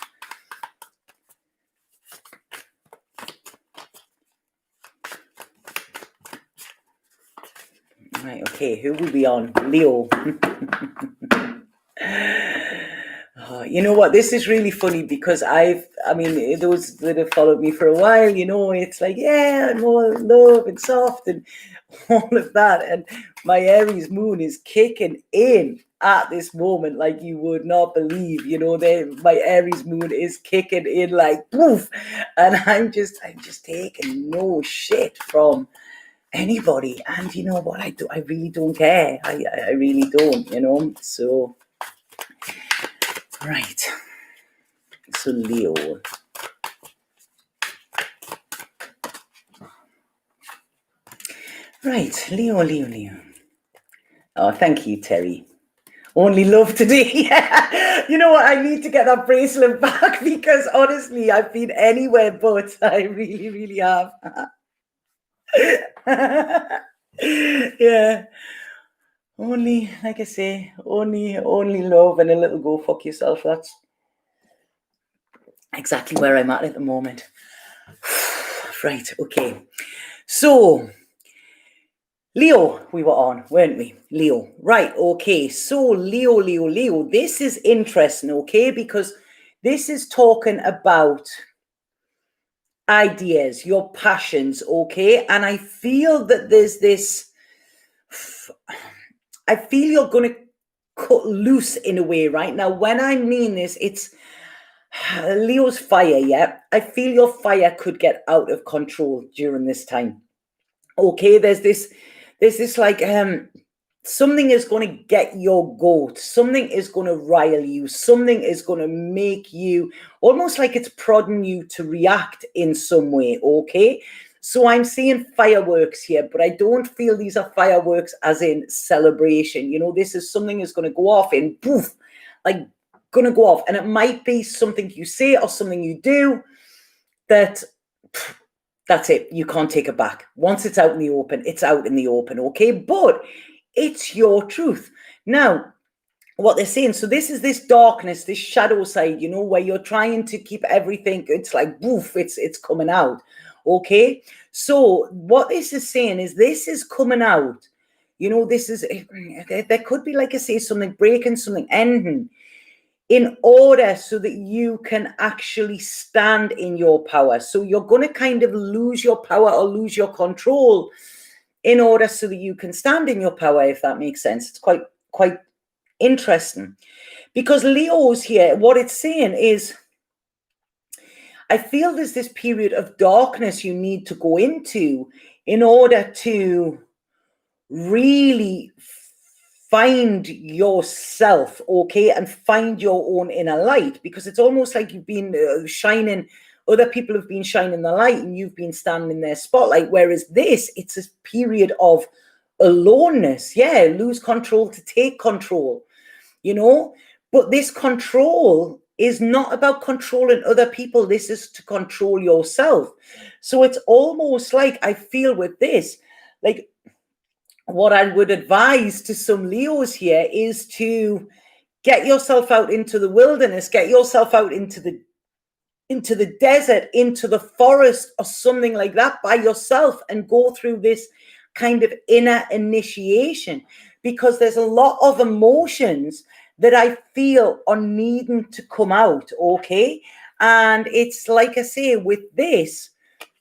Right, okay, who will be on? Leo. Oh, you know what? This is really funny because I mean, those that have followed me for a while, you know, it's like, yeah, I'm all love and soft and all of that. And my Aries moon is kicking in at this moment like you would not believe. You know, my Aries moon is kicking in like poof. And I'm just taking no shit from anybody. And you know what? I really don't care. I really don't, you know. So right. So Leo. Right, Leo. Oh, thank you, Terry. Only love today. You know what? I need to get that bracelet back because honestly, I've been anywhere but. I really, really have. Yeah. Only, like I say, only love and a little go fuck yourself. That's exactly where I'm at the moment. Right, okay. So, Leo, we were on, weren't we? Leo. Right, okay. So, Leo. This is interesting, okay? Because this is talking about ideas, your passions, okay? And I feel that there's this... I feel you're going to cut loose in a way, right? Now, when I mean this, it's Leo's fire, yeah? I feel your fire could get out of control during this time. Okay, there's this like something is going to get your goat, something is going to rile you, something is going to make you almost like it's prodding you to react in some way. Okay, so I'm seeing fireworks here, but I don't feel these are fireworks as in celebration. You know, this is something is going to go off in poof, like going to go off, and it might be something you say or something you do that that's it. You can't take it back. Once it's out in the open, it's out in the open, okay? But it's your truth. Now, what they're saying, so this is this darkness, this shadow side, you know, where you're trying to keep everything, it's like, boof, it's coming out, okay? So what this is saying is this is coming out. You know, this is, there could be, like I say, something breaking, something ending, in order so that you can actually stand in your power. So you're going to kind of lose your power or lose your control in order so that you can stand in your power, if that makes sense. It's quite interesting. Because Leo's here, what it's saying is, I feel there's this period of darkness you need to go into in order to really find yourself, okay, and find your own inner light, because it's almost like you've been shining, other people have been shining the light and you've been standing in their spotlight, whereas it's a period of aloneness. Yeah, lose control to take control, you know, but this control is not about controlling other people. This is to control yourself. So it's almost like, I feel with this, like, what I would advise to some Leos here is to get yourself out into the wilderness, get yourself out into the desert, into the forest or something like that by yourself, and go through this kind of inner initiation, because there's a lot of emotions that I feel are needing to come out, okay? And it's like I say, with this,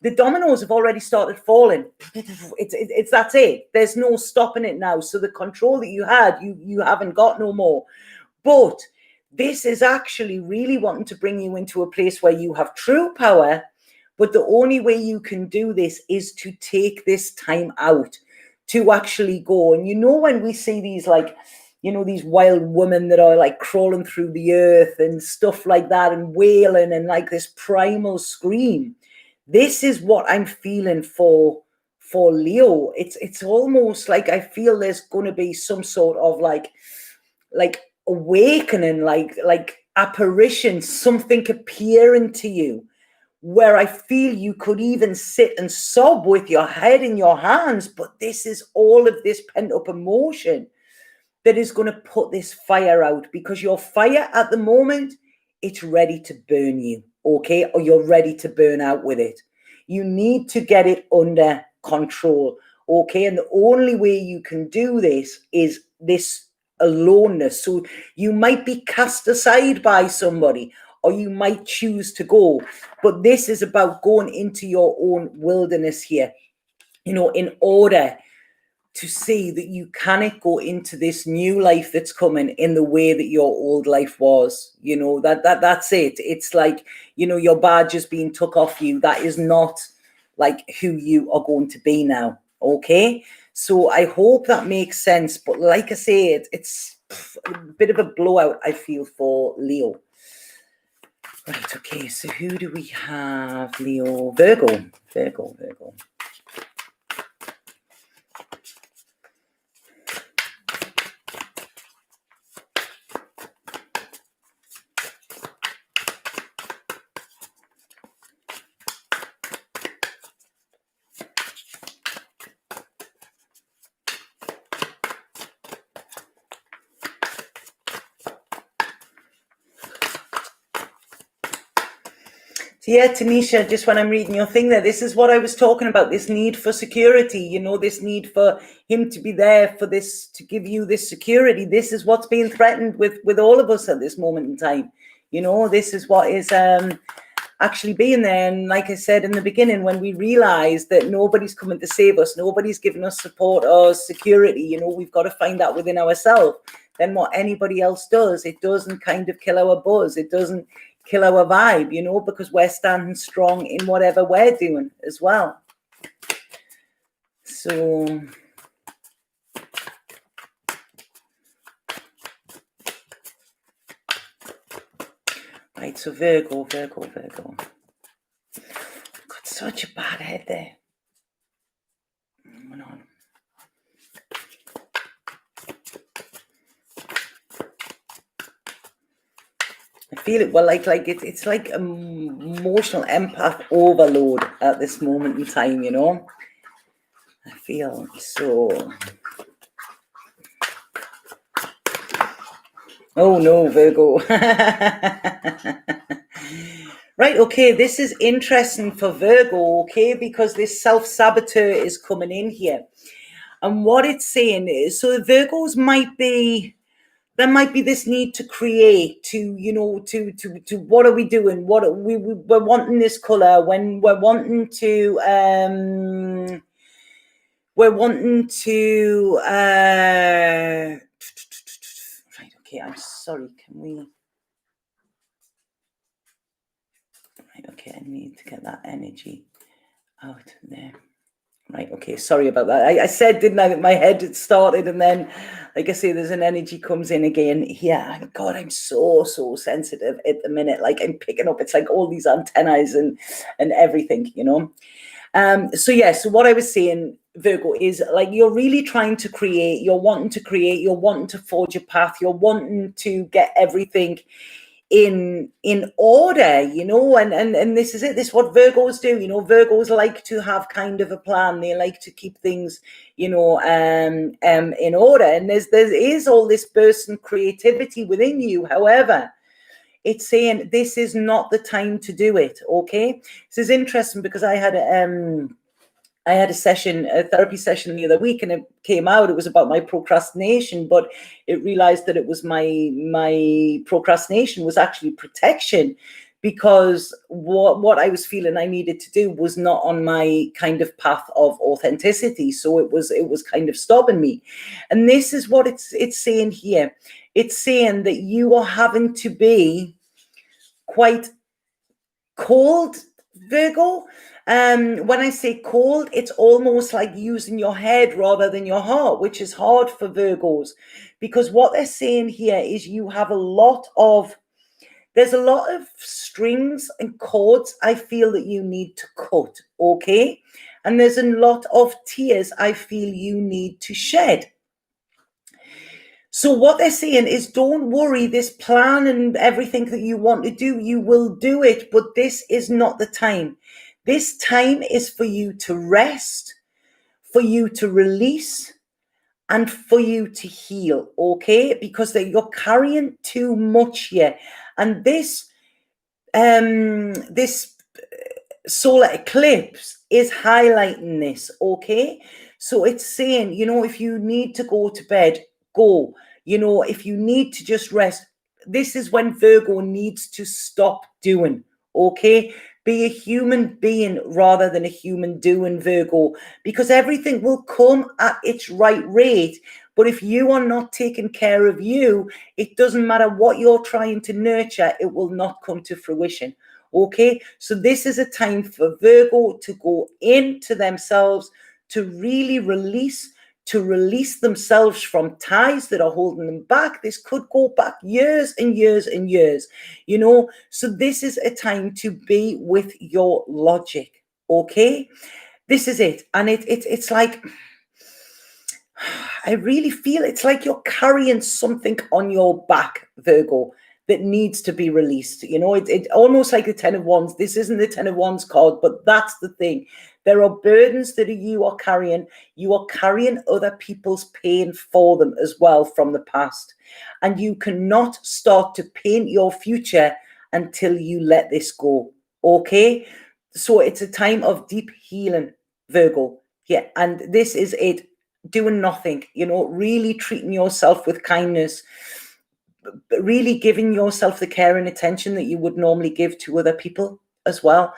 the dominoes have already started falling. It's that's it. There's no stopping it now. So the control that you had, you haven't got no more. But this is actually really wanting to bring you into a place where you have true power. But the only way you can do this is to take this time out to actually go. And when we see these these wild women that are like crawling through the earth and stuff like that and wailing and like this primal scream, this is what I'm feeling for Leo. It's almost like I feel there's going to be some sort of like awakening, like apparition, something appearing to you, where I feel you could even sit and sob with your head in your hands. But this is all of this pent-up emotion that is going to put this fire out, because your fire at the moment, it's ready to burn you, okay? Or you're ready to burn out with it. You need to get it under control, okay? And the only way you can do this is this aloneness. So you might be cast aside by somebody, or you might choose to go. But this is about going into your own wilderness here, in order to see that you cannot go into this new life that's coming in the way that your old life was. That's it. It's like, your badge is being took off you. That is not like who you are going to be now. Okay. So I hope that makes sense. But like I say, it's a bit of a blowout, I feel, for Leo. Right. Okay. So who do we have? Leo, Virgo. So yeah, Tanisha, just when I'm reading your thing there, this is what I was talking about, this need for security, this need for him to be there for this, to give you this security. This is what's being threatened with all of us at this moment in time. This is what is actually being there. And like I said in the beginning, when we realize that nobody's coming to save us, nobody's giving us support or security, we've got to find that within ourselves. Then what anybody else does, it doesn't kind of kill our buzz. It doesn't kill our vibe, because we're standing strong in whatever we're doing as well. So right, so Virgo. Got such a bad head there. Moving on. I feel it. Well, it's like emotional empath overload at this moment in time. I feel so. Oh no, Virgo. Right, okay, this is interesting for Virgo, okay, because this self-saboteur is coming in here. And what it's saying is, so the Virgos there might be this need to create, to what are we doing? We're wanting this color, when we're wanting to, right, okay, I'm sorry, can we, right, okay, I need to get that energy out there. Right, okay, sorry about that. I said, didn't I, that my head had started, and then, like I say, there's an energy comes in again. Yeah, God, I'm so sensitive at the minute. Like, I'm picking up, it's like all these antennas and everything, So what I was saying, Virgo, is like you're really trying to create, you're wanting to forge a path, you're wanting to get everything in order, and this is it. This is what Virgos do. Virgos like to have kind of a plan. They like to keep things, in order. And there is all this burst and creativity within you. However, it's saying this is not the time to do it. Okay, this is interesting because I had I had a therapy session the other week, and it came out, it was about my procrastination, but it realized that it was my procrastination was actually protection, because what I was feeling I needed to do was not on my kind of path of authenticity. So it was kind of stopping me. And this is what it's saying here. It's saying that you are having to be quite cold, Virgo. When I say cold, it's almost like using your head rather than your heart, which is hard for Virgos, because what they're saying here is you have there's a lot of strings and chords I feel that you need to cut, okay? And there's a lot of tears I feel you need to shed. So what they're saying is, don't worry, this plan and everything that you want to do, you will do it, but this is not the time. This time is for you to rest, for you to release, and for you to heal, okay? Because you're carrying too much here. And this solar eclipse is highlighting this, okay? So it's saying, if you need to go to bed, go. If you need to just rest, this is when Virgo needs to stop doing, okay? Be a human being rather than a human doing, Virgo, because everything will come at its right rate. But if you are not taking care of you, it doesn't matter what you're trying to nurture, it will not come to fruition. Okay, so this is a time for Virgo to go into themselves, to really release themselves from ties that are holding them back. This could go back years and years and years, So this is a time to be with your logic, okay? This is it. And it's like, I really feel it's like you're carrying something on your back, Virgo, that needs to be released. It's almost like the 10 of Wands. This isn't the 10 of Wands card, but that's the thing. There are burdens that you are carrying. You are carrying other people's pain for them as well from the past. And you cannot start to paint your future until you let this go. Okay? So it's a time of deep healing, Virgo. Yeah. And this is it. Doing nothing, really treating yourself with kindness, really giving yourself the care and attention that you would normally give to other people as well,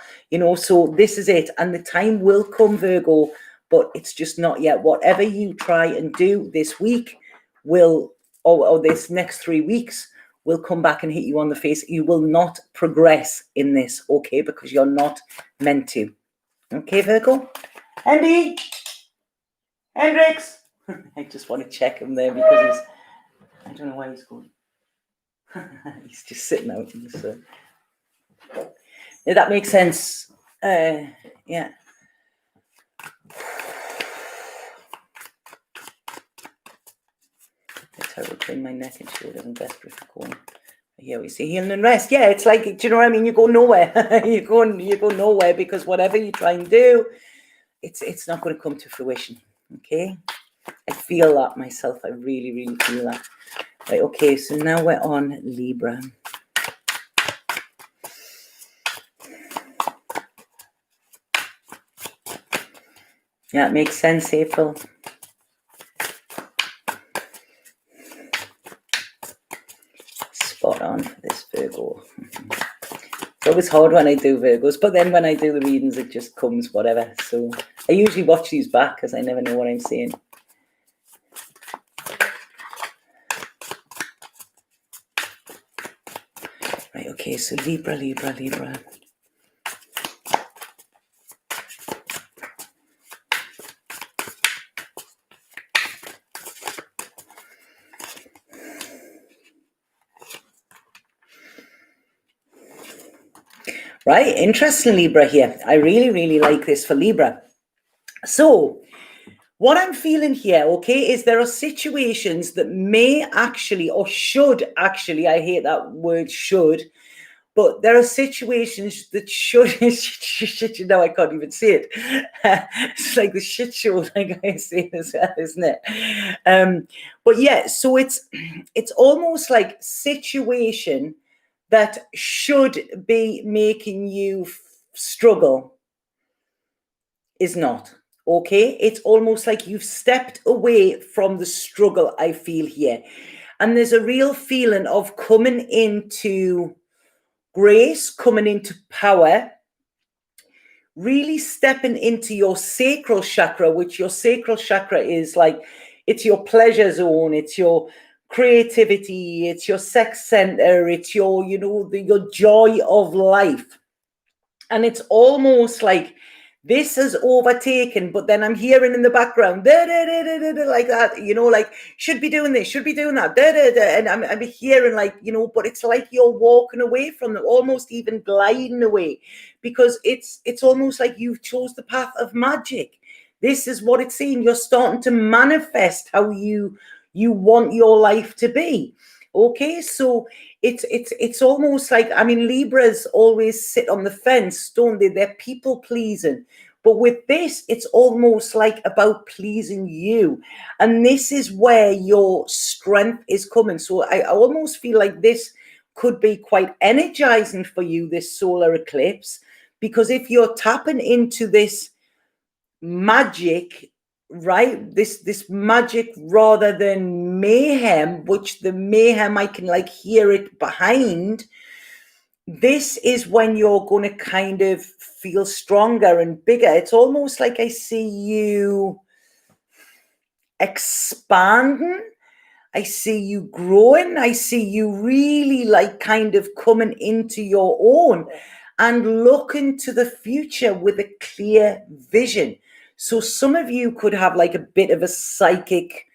so this is it. And the time will come, Virgo, but it's just not yet. Whatever you try and do this week will, or this next 3 weeks, will come back and hit you on the face. You will not progress in this, okay, because you're not meant to. Okay, Virgo? Andy? Hendrix? I just want to check him there because I don't know why he's going. He's just sitting out in the sun. Yeah, that makes sense. Yeah. That's how I would clean my neck and shoulder. I'm desperate for going. Here we see healing and rest. Yeah, it's like, do you know what I mean? You go nowhere. you go nowhere, because whatever you try and do, it's not going to come to fruition. Okay? I feel that myself. I really, really feel that. Right, okay, so now we're on Libra. Yeah, it makes sense, April. Spot on for this Virgo. It's always hard when I do Virgos, but then when I do the readings, it just comes whatever. So I usually watch these back because I never know what I'm saying. Right, okay, so Libra. Right, interesting, Libra here. I really, really like this for Libra. So what I'm feeling here, okay, is there are situations that may actually, or should actually, I hate that word should, but there are situations that should, you know, I can't even say it. It's like the shit show, like I say as well, isn't it? But yeah, so it's almost like situation that should be making you struggle is not. Okay, it's almost like you've stepped away from the struggle, I feel here. And there's a real feeling of coming into grace, coming into power, really stepping into your sacral chakra, which your sacral chakra is like, it's your pleasure zone, it's your creativity, it's your sex center, it's your, you know, your joy of life. And it's almost like this is overtaken, but then I'm hearing in the background, da, da, da, da, da, da, like that, you know, like, should be doing this, should be doing that, da, da, da, and I'm hearing like, you know, but it's like you're walking away from them, almost even gliding away, because it's almost like you've chose the path of magic. This is what it's saying. You're starting to manifest how you want your life to be. Okay, so it's almost like, I mean, Libras always sit on the fence, don't they? They're people pleasing. But with this, it's almost like about pleasing you. And this is where your strength is coming. So I almost feel like this could be quite energizing for you, this solar eclipse, because if you're tapping into this magic, right, this magic rather than mayhem, which the mayhem I can like hear it behind, this is when you're going to kind of feel stronger and bigger. It's almost like I see you expanding, I see you growing, I see you really like kind of coming into your own and looking to the future with a clear vision. So some of you could have like a bit of a psychic,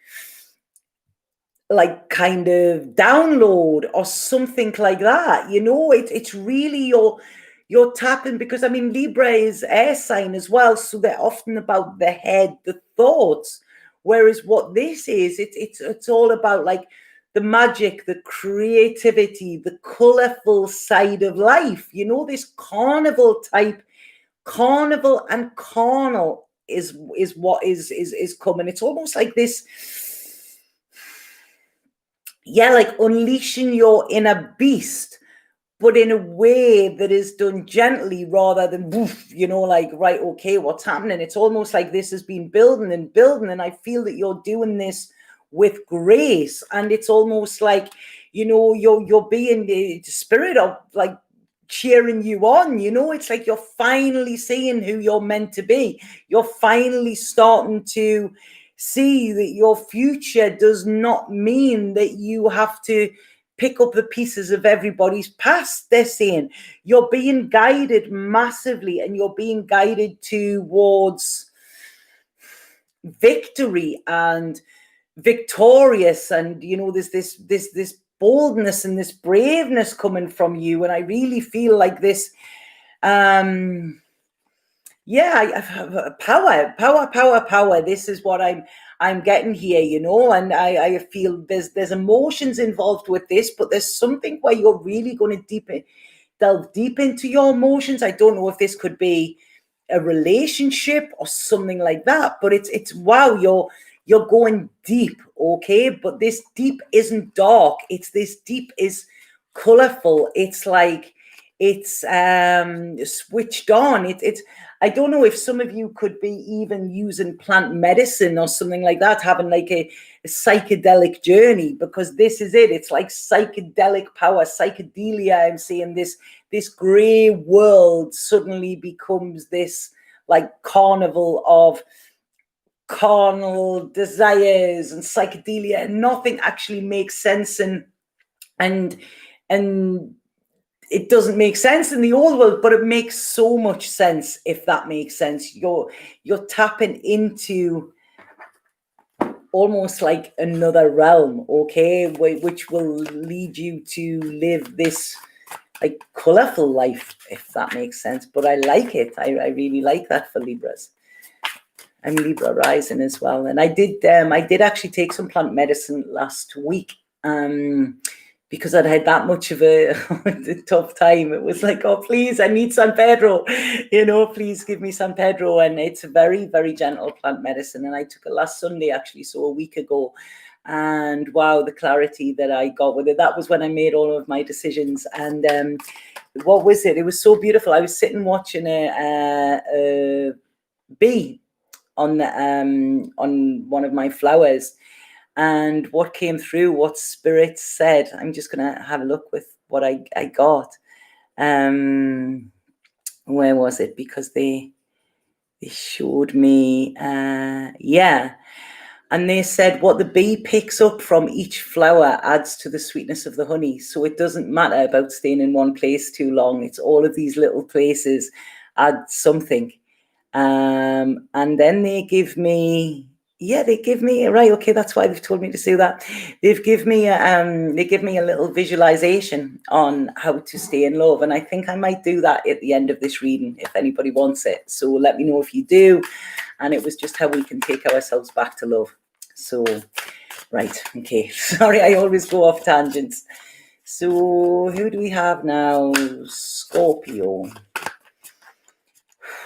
like kind of download or something like that. You know, it's really you're tapping, because I mean, Libra is air sign as well. So they're often about the head, the thoughts. Whereas what this is, it's all about like the magic, the creativity, the colorful side of life. You know, this carnival type, carnival and carnal is what is coming. It's almost like this, yeah, like unleashing your inner beast, but in a way that is done gently rather than woof, you know, like, right, okay, what's happening? It's almost like this has been building and building, and I feel that you're doing this with grace. And it's almost like, you know, you're being the spirit of like cheering you on. You know, it's like you're finally seeing who you're meant to be. You're finally starting to see that your future does not mean that you have to pick up the pieces of everybody's past. They're saying you're being guided massively, and you're being guided towards victory and victorious. And you know, there's this boldness and this braveness coming from you. And I really feel like this, power. This is what I'm getting here, you know. And I feel there's emotions involved with this, but there's something where you're really going to delve deep into your emotions. I don't know if this could be a relationship or something like that, but it's wow, you're going deep, okay? But this deep isn't dark. This deep is colorful. It's like it's switched on. It's I don't know if some of you could be even using plant medicine or something like that, having like a psychedelic journey, because this is it. It's like psychedelic power, psychedelia. I'm saying this gray world suddenly becomes this like carnival of carnal desires and psychedelia, and nothing actually makes sense, and it doesn't make sense in the old world, but it makes so much sense, if that makes sense. You're tapping into almost like another realm, okay, which will lead you to live this like colorful life, if that makes sense. But I like it. I really like that for Libras. I'm Libra rising as well, and I did actually take some plant medicine last week, because I'd had that much of a tough time. It was like, oh please, I need San Pedro, you know, please give me San Pedro. And it's a very, very gentle plant medicine, and I took it last Sunday, actually, so a week ago. And wow, the clarity that I got with it. That was when I made all of my decisions. And what was it? It was so beautiful. I was sitting watching a bee on the on one of my flowers. And what came through, what Spirit said, I'm just going to have a look with what I got. Where was it? Because they showed me, yeah. And they said what the bee picks up from each flower adds to the sweetness of the honey. So it doesn't matter about staying in one place too long. It's all of these little places add something. And then they give me, right, okay, that's why they've told me to do that. They give me a little visualization on how to stay in love. And I think I might do that at the end of this reading if anybody wants it. So let me know if you do. And it was just how we can take ourselves back to love. So, right, okay. Sorry, I always go off tangents. So who do we have now? Scorpio.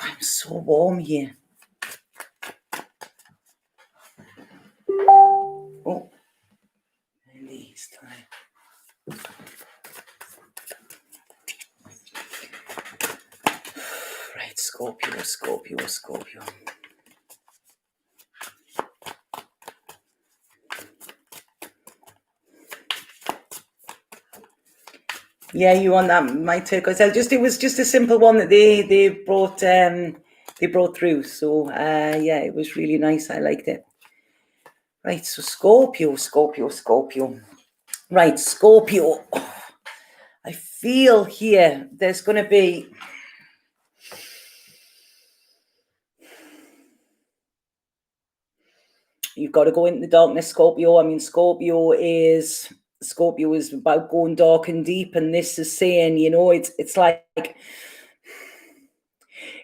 I'm so warm here. Oh, this time. Right, Scorpio. Yeah, you want that, my turquoise? It was just a simple one that they brought through. So yeah, it was really nice. I liked it. Right, so Scorpio. Right, Scorpio. I feel here there's going to be you've got to go into the darkness, Scorpio. I mean, Scorpio is about going dark and deep, and this is saying, you know, it's like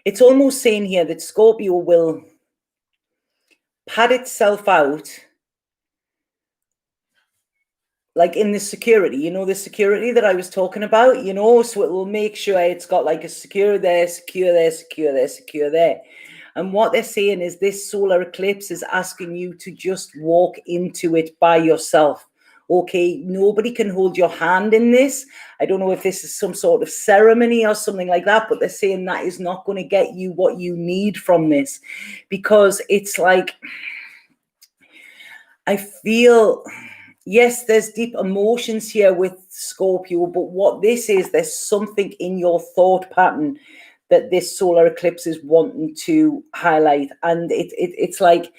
it's almost saying here that Scorpio will pad itself out, like in the security, you know, the security that I was talking about, you know, so it will make sure it's got like a secure there. And what they're saying is this solar eclipse is asking you to just walk into it by yourself. Okay, nobody can hold your hand in this. I don't know if this is some sort of ceremony or something like that, but they're saying that is not going to get you what you need from this, because it's like, I feel, yes, there's deep emotions here with Scorpio, but what this is, there's something in your thought pattern that this solar eclipse is wanting to highlight. And it's like,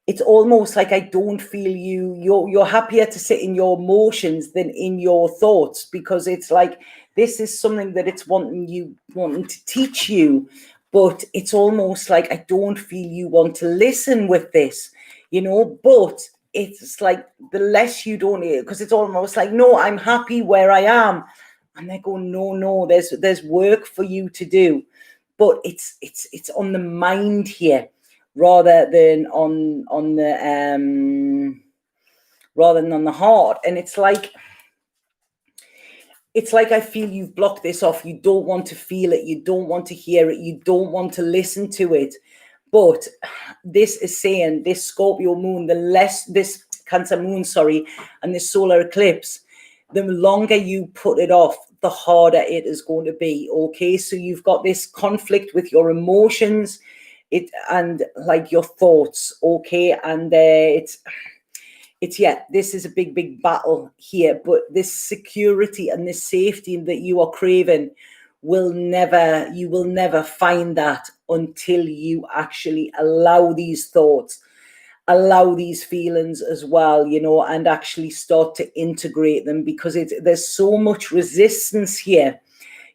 it's almost like I don't feel you're happier to sit in your emotions than in your thoughts, because it's like this is something that it's wanting to teach you, but it's almost like I don't feel you want to listen with this, you know. But it's like the less you don't, because it's almost like, no, I'm happy where I am, and they're going, no, there's work for you to do, but it's on the mind here, rather than on the heart. And it's like I feel you've blocked this off. You don't want to feel it. You don't want to hear it. You don't want to listen to it. But this is saying, this Scorpio moon, this Cancer moon, and this solar eclipse, the longer you put it off, the harder it is going to be. Okay, so you've got this conflict with your emotions, and like your thoughts. Okay, and it's this is a big battle here, but this security and this safety that you are craving you will never find that until you actually allow these thoughts, allow these feelings as well, you know, and actually start to integrate them, because there's so much resistance here,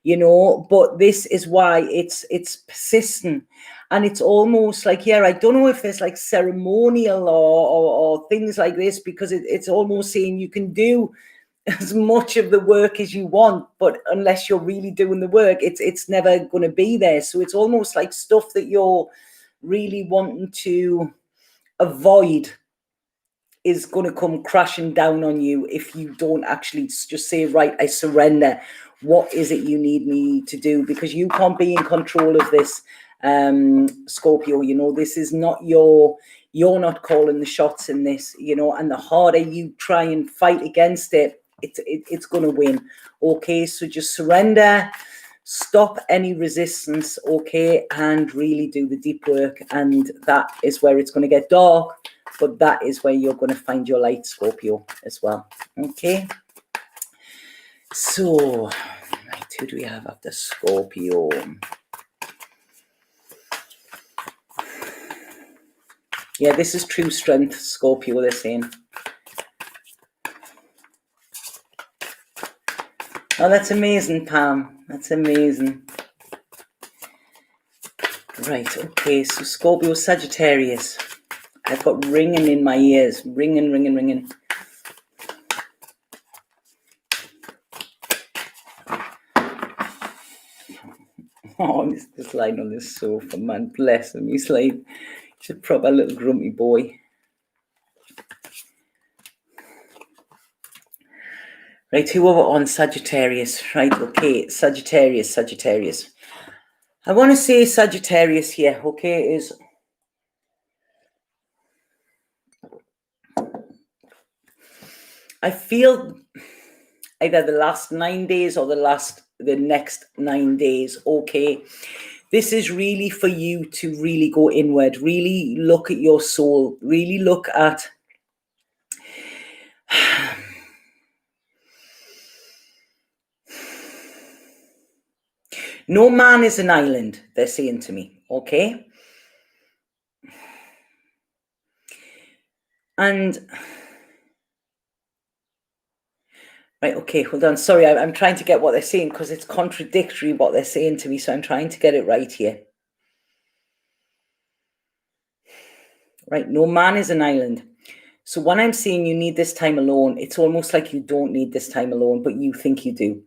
you know. But this is why it's persistent. And it's almost like, yeah, I don't know if there's like ceremonial or things like this, because it's almost saying you can do as much of the work as you want, but unless you're really doing the work, it's never going to be there. So it's almost like stuff that you're really wanting to avoid is going to come crashing down on you if you don't actually just say, right, I surrender. What is it you need me to do? Because you can't be in control of this, Scorpio. You know, this is not you're not calling the shots in this, you know. And the harder you try and fight against it, it's going to win. Okay, so just surrender, stop any resistance, okay, and really do the deep work. And that is where it's going to get dark, but that is where you're going to find your light, Scorpio, as well. Okay. So, right, who do we have after Scorpio? Yeah, this is true strength, Scorpio, they're saying. Oh, that's amazing, Pam. That's amazing. Right, okay, so Scorpio, Sagittarius. I've got ringing in my ears. Ringing, ringing, ringing. Oh, he's just lying on this sofa, man. Bless him. He's a proper little grumpy boy. Right, who are we on? Sagittarius. Right, okay, Sagittarius. I want to say Sagittarius here, okay, is... I feel either the last 9 days or the next 9 days, okay? This is really for you to really go inward, really look at your soul, really look at... No man is an island, they're saying to me, okay? And... Right, okay, hold on. Sorry, I'm trying to get what they're saying because it's contradictory what they're saying to me, so I'm trying to get it right here. Right, no man is an island. So when I'm saying you need this time alone, it's almost like you don't need this time alone, but you think you do.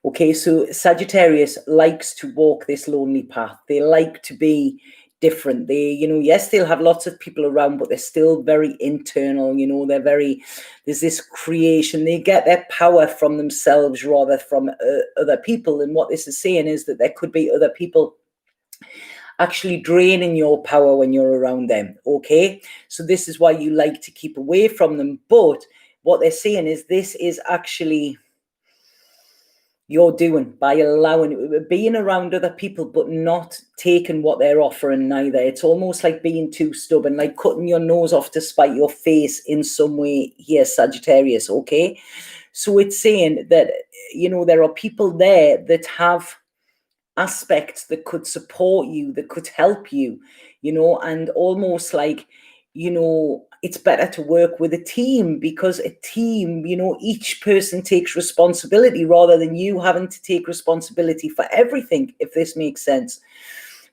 Okay, so Sagittarius likes to walk this lonely path. They like to be different. They, yes, they'll have lots of people around, but they're still very internal, there's this creation. They get their power from themselves rather from other people. And what this is saying is that there could be other people actually draining your power when you're around them, okay? So this is why you like to keep away from them. But what they're saying is this is actually... you're doing by being around other people, but not taking what they're offering neither. It's almost like being too stubborn, like cutting your nose off to spite your face in some way here, Sagittarius, okay? So it's saying that, there are people there that have aspects that could support you, that could help you, and almost like, it's better to work with a team because a team, each person takes responsibility rather than you having to take responsibility for everything, if this makes sense.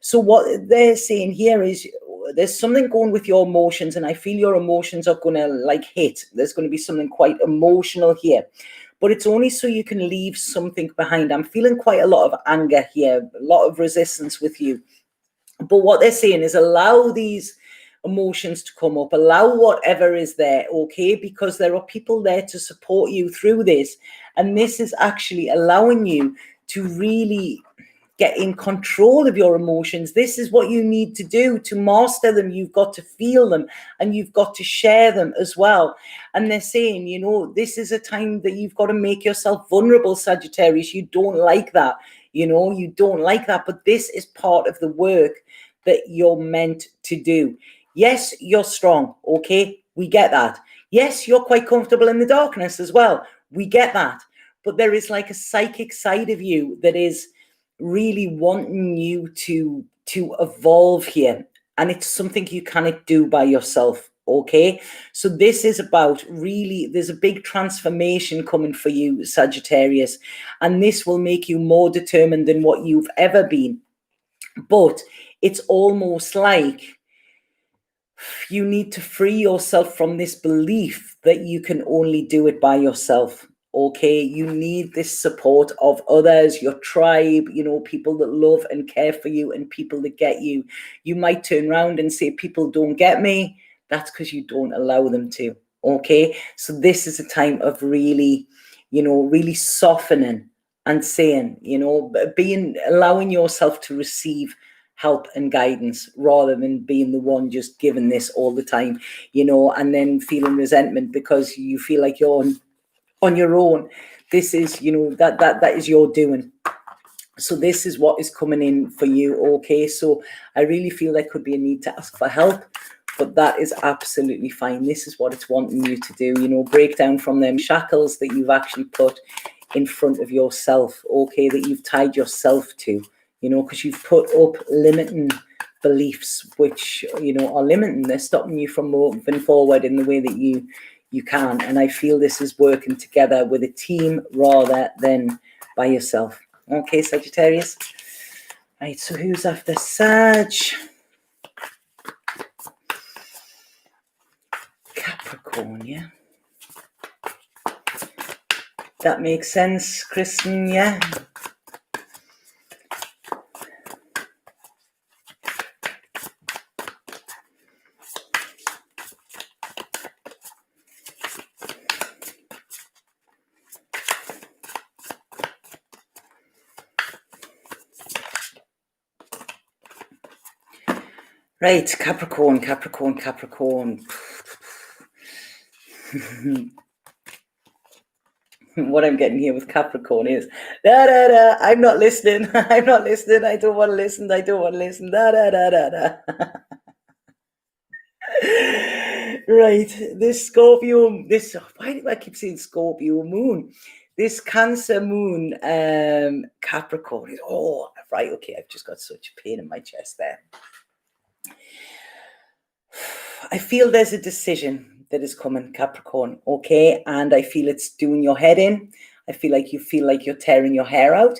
So what they're saying here is there's something going with your emotions, and I feel your emotions are going to hit. There's going to be something quite emotional here, but it's only so you can leave something behind. I'm feeling quite a lot of anger here, a lot of resistance with you. But what they're saying is allow these emotions to come up, allow whatever is there, okay? Because there are people there to support you through this. And this is actually allowing you to really get in control of your emotions. This is what you need to do to master them. You've got to feel them and you've got to share them as well. And they're saying, this is a time that you've got to make yourself vulnerable, Sagittarius. You don't like that, you don't like that, but this is part of the work that you're meant to do. Yes, you're strong, okay? We get that. Yes, you're quite comfortable in the darkness as well. We get that. But there is like a psychic side of you that is really wanting you to evolve here. And it's something you cannot do by yourself, okay? So this is about really, there's a big transformation coming for you, Sagittarius. And this will make you more determined than what you've ever been. But it's almost like you need to free yourself from this belief that you can only do it by yourself, okay? You need this support of others, your tribe, people that love and care for you and people that get you. You might turn around and say, people don't get me. That's because you don't allow them to, okay? So this is a time of really, really softening and saying, allowing yourself to receive help and guidance rather than being the one just giving this all the time, and then feeling resentment because you feel like you're on your own. This is, that is your doing. So this is what is coming in for you, okay? So I really feel there could be a need to ask for help, but that is absolutely fine. This is what it's wanting you to do, you know, break down from them shackles that you've actually put in front of yourself, okay, that you've tied yourself to, you know, because you've put up limiting beliefs, which, you know, are limiting. They're stopping you from moving forward in the way that you can. And I feel this is working together with a team rather than by yourself. Okay, Sagittarius. Right, so who's after Sag? Capricorn, yeah. That makes sense, Kristen, yeah. Right, Capricorn. What I'm getting here with Capricorn is, I'm not listening, I don't want to listen, da, da. Right, this Scorpio, why do I keep saying Scorpio moon? This Cancer moon, Capricorn, right, okay, I've just got such a pain in my chest there. I feel there's a decision that is coming, Capricorn, okay? And I feel it's doing your head in. I feel like you're tearing your hair out,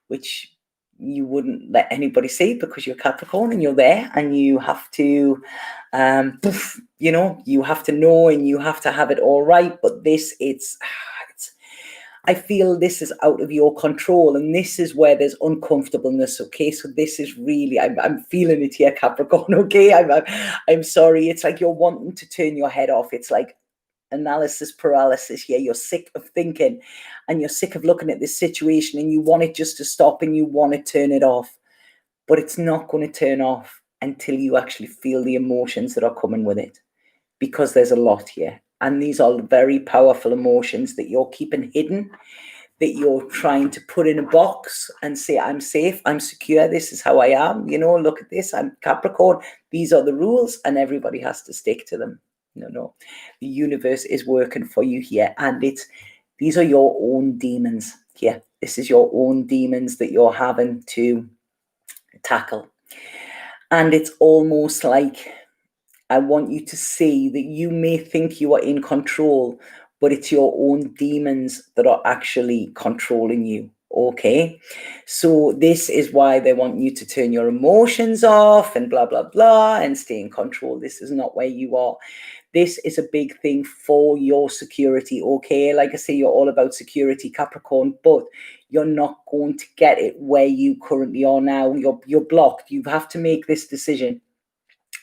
which you wouldn't let anybody see because you're Capricorn and you're there and you have to, you know, you have to know and you have to have it all right. But I feel this is out of your control, and this is where there's uncomfortableness, okay? So this is really, I'm feeling it here, Capricorn, okay? I'm sorry. It's like you're wanting to turn your head off. It's like analysis paralysis. Yeah, you're sick of thinking and you're sick of looking at this situation and you want it just to stop and you want to turn it off. But it's not going to turn off until you actually feel the emotions that are coming with it, because there's a lot here. And these are very powerful emotions that you're keeping hidden, that you're trying to put in a box and say, I'm safe, I'm secure, this is how I am, you know, look at this, I'm Capricorn, these are the rules, and everybody has to stick to them. No. The universe is working for you here, and these are your own demons here. This is your own demons that you're having to tackle. And it's almost like, I want you to see that you may think you are in control, but it's your own demons that are actually controlling you, okay? So this is why they want you to turn your emotions off and blah, blah, blah, and stay in control. This is not where you are. This is a big thing for your security, okay? Like I say, you're all about security, Capricorn, but you're not going to get it where you currently are now. You're blocked. You have to make this decision.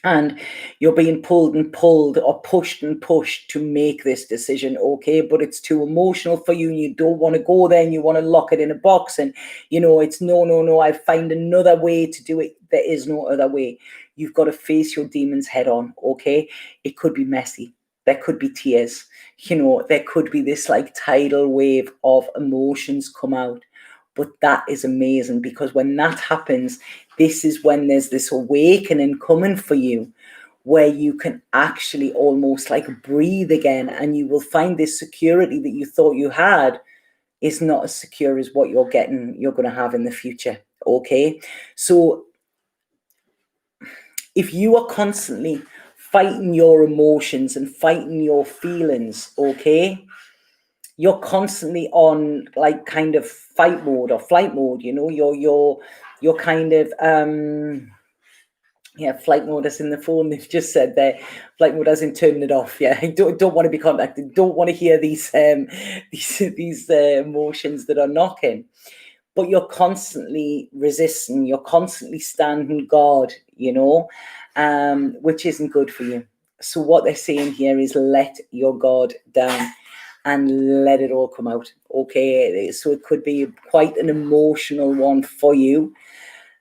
And you're being pulled or pushed and pushed to make this decision, okay? But it's too emotional for you and you don't want to go there and you want to lock it in a box. And, you know, it's no, I find another way to do it. There is no other way. You've got to face your demons head on, okay? It could be messy. There could be tears. You know, there could be this like tidal wave of emotions come out. But that is amazing, because when that happens, this is when there's this awakening coming for you, where you can actually almost like breathe again, and you will find this security that you thought you had is not as secure as what you're going to have in the future, okay? So if you are constantly fighting your emotions and fighting your feelings, okay, you're constantly on like kind of fight mode or flight mode, you know, you're kind of flight mode is in the phone. They've just said there, flight mode as in turning it off. Yeah, don't want to be contacted, don't want to hear these emotions that are knocking. But you're constantly resisting, you're constantly standing guard, you know, which isn't good for you. So what they're saying here is let your guard down and let it all come out, okay? So it could be quite an emotional one for you.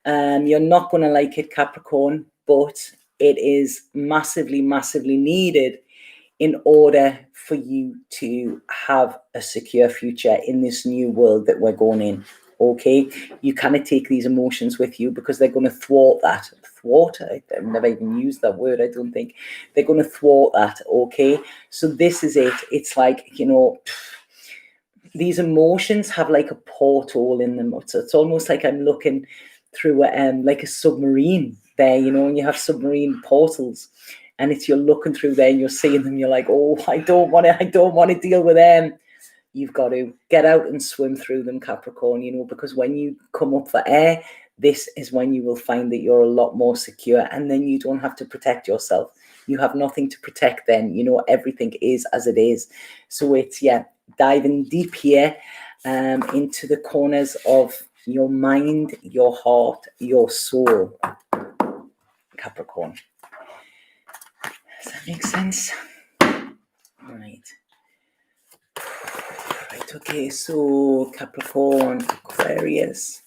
You're not going to like it, Capricorn, but it is massively, massively needed in order for you to have a secure future in this new world that we're going in, okay? You cannot take these emotions with you because they're going to thwart that. Thwart? I've never even used that word, I don't think. They're going to thwart that, okay? So this is it. It's like, you know, these emotions have like a porthole in them. It's almost like I'm looking through like a submarine there, you know, and you have submarine portals, and it's you're looking through there and you're seeing them. You're like, oh, I don't want to deal with them. You've got to get out and swim through them, Capricorn, you know, because when you come up for air, this is when you will find that you're a lot more secure, and then you don't have to protect yourself. You have nothing to protect then, you know, everything is as it is. So it's, yeah, diving deep here into the corners of your mind, your heart, your soul, Capricorn. Does that make sense? Right. Right, okay, so Capricorn, Aquarius.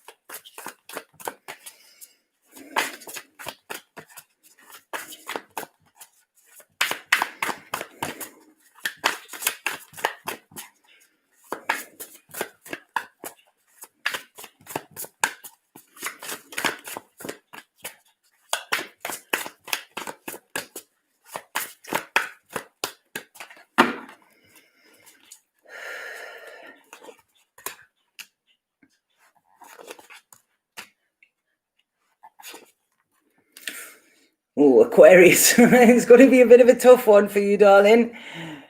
Oh, Aquarius, it's going to be a bit of a tough one for you, darling.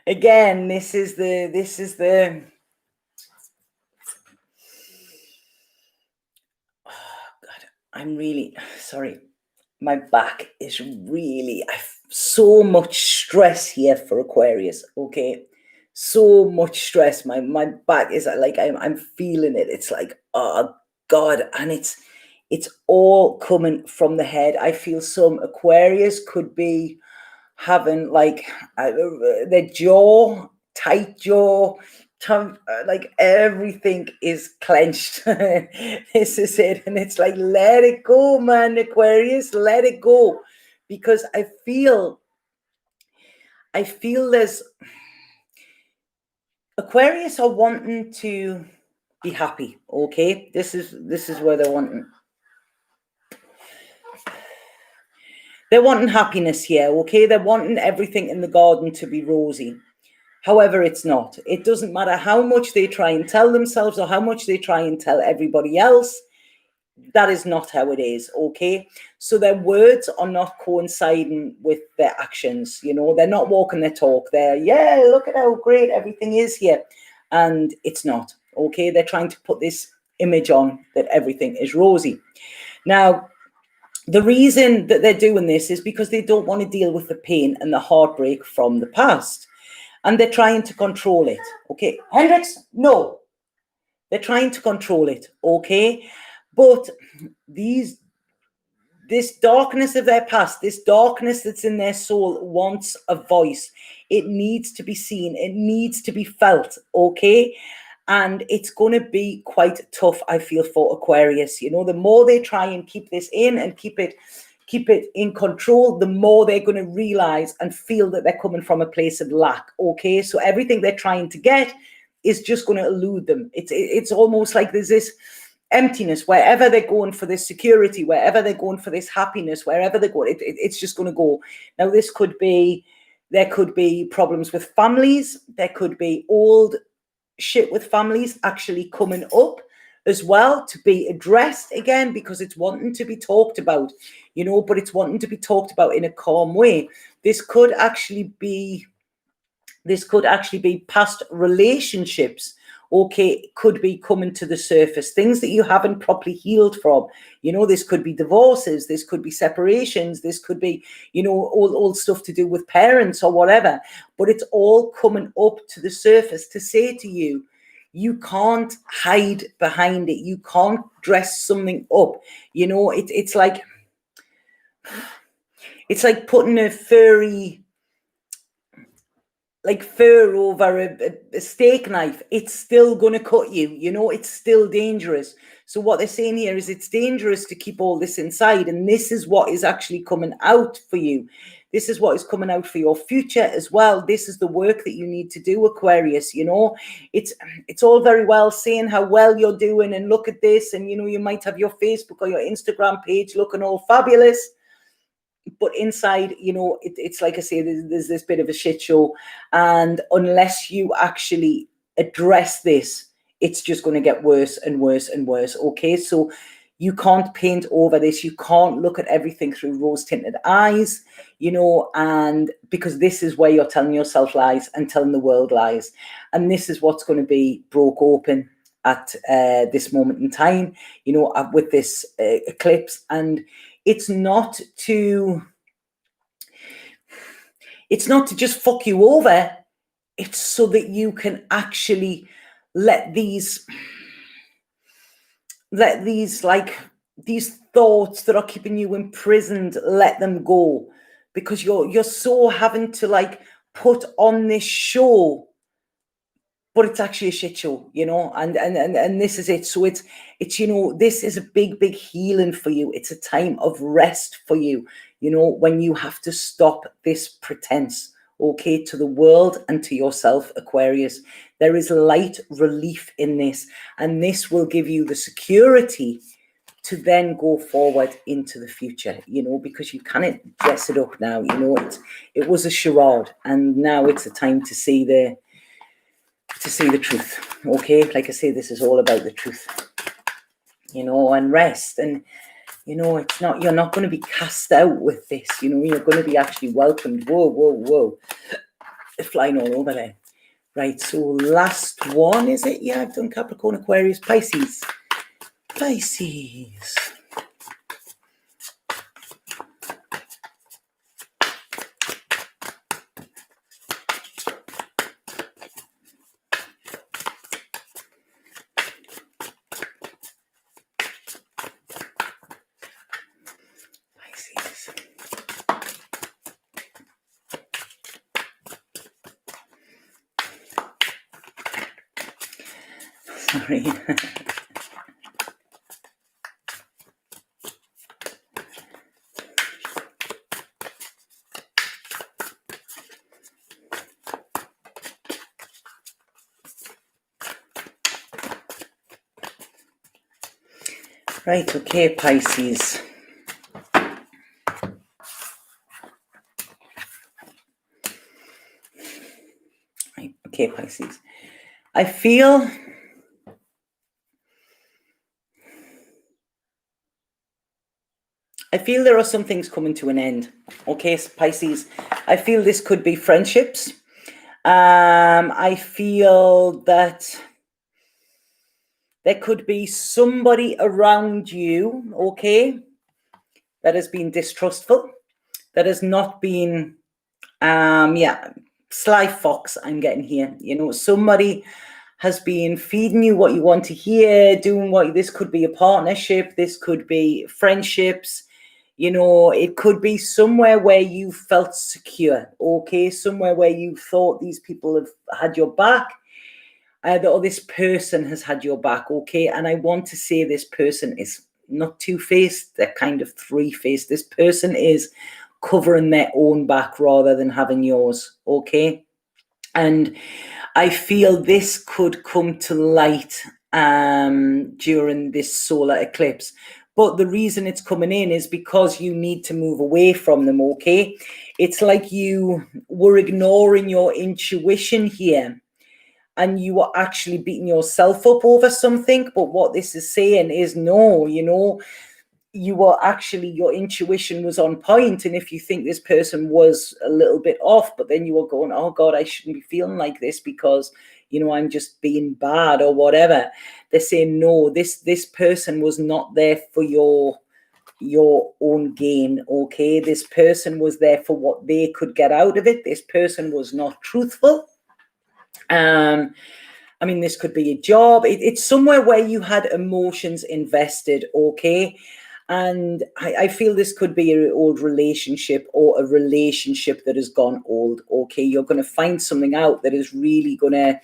Again, this is the. Oh God, I'm really sorry. My back is really so much stress here for Aquarius. Okay, so much stress. My back is like I'm feeling it. It's like, oh God, and it's all coming from the head. I feel some Aquarius could be having like their jaw, tight jaw, like everything is clenched. This is it. And it's like, let it go, man, Aquarius, let it go. Because I feel there's Aquarius are wanting to be happy. Okay, this is where they're wanting. They're wanting happiness here, okay? They're wanting everything in the garden to be rosy. However, it's not. It doesn't matter how much they try and tell themselves or how much they try and tell everybody else. That is not how it is, okay? So their words are not coinciding with their actions, you know? They're not walking their talk. They're, yeah, look at how great everything is here. And it's not, okay? They're trying to put this image on that everything is rosy. Now, the reason that they're doing this is because they don't want to deal with the pain and the heartbreak from the past. And they're trying to control it. Okay, Hendrix, no. They're trying to control it, okay? But this darkness of their past, this darkness that's in their soul wants a voice. It needs to be seen. It needs to be felt, okay? And it's going to be quite tough, I feel, for Aquarius. You know, the more they try and keep this in and keep it in control, the more they're going to realize and feel that they're coming from a place of lack. Okay, so everything they're trying to get is just going to elude them. It's almost like there's this emptiness wherever they're going for this security, wherever they're going for this happiness, wherever they're going, it's just going to go. Now, there could be problems with families. There could be old shit with families actually coming up as well to be addressed again, because it's wanting to be talked about, you know, but it's wanting to be talked about in a calm way. This could actually be past relationships, okay, could be coming to the surface, things that you haven't properly healed from. You know, this could be divorces, this could be separations, this could be, you know, all stuff to do with parents or whatever, but it's all coming up to the surface to say to you, you can't hide behind it. You can't dress something up. You know, it's like putting a fur over a steak knife. It's still going to cut you, you know, it's still dangerous. So what they're saying here is it's dangerous to keep all this inside, and this is what is actually coming out for you. This is what is coming out for your future as well. This is the work that you need to do, Aquarius. You know, it's all very well saying how well you're doing and look at this, and you know, you might have your Facebook or your Instagram page looking all fabulous, but inside, you know, it's like I say, there's this bit of a shit show, and unless you actually address this, it's just going to get worse and worse and worse. Okay, so you can't paint over this. You can't look at everything through rose-tinted eyes, you know, and because this is where you're telling yourself lies and telling the world lies. And this is what's going to be broke open at this moment in time, you know, with this eclipse. And it's not to just fuck you over. It's so that you can actually let these thoughts that are keeping you imprisoned, let them go, because you're so having to like put on this show, but it's actually a shit show, you know, and this is it. So it's you know, this is a big healing for you. It's a time of rest for you, you know, when you have to stop this pretense, okay, to the world and to yourself, Aquarius. There is light relief in this, and this will give you the security to then go forward into the future, you know, because you cannot dress it up now, you know. It was a charade, and now it's a time to see the truth, okay? Like I say, this is all about the truth, you know, and rest. And you know, it's not, you're not going to be cast out with this, you know, you're going to be actually welcomed. Whoa. They're flying all over there. Right, so last one, is it? Yeah, I've done Capricorn, Aquarius, Pisces. Pisces. Sorry. Right, okay, Pisces. Right, okay, Pisces. I feel there are some things coming to an end. Okay, Pisces. I feel this could be friendships. I feel that there could be somebody around you, okay, that has been distrustful, that has not been, sly fox I'm getting here. You know, somebody has been feeding you what you want to hear, doing what, this could be a partnership, this could be friendships, you know, it could be somewhere where you felt secure, okay, somewhere where you thought these people have had your back, or this person has had your back, okay. And I want to say this person is not two-faced, they're kind of three-faced. This person is covering their own back rather than having yours, okay. And I feel this could come to light during this solar eclipse. But the reason it's coming in is because you need to move away from them, okay? It's like you were ignoring your intuition here, and you were actually beating yourself up over something. But what this is saying is, no, you know, you were actually, your intuition was on point. And if you think this person was a little bit off, but then you were going, oh God, I shouldn't be feeling like this because, you know, I'm just being bad or whatever. They're saying, no, this person was not there for your own gain, okay? This person was there for what they could get out of it. This person was not truthful. I mean, this could be a job. It's somewhere where you had emotions invested, okay? And I feel this could be an old relationship or a relationship that has gone old, okay? You're going to find something out that is really going to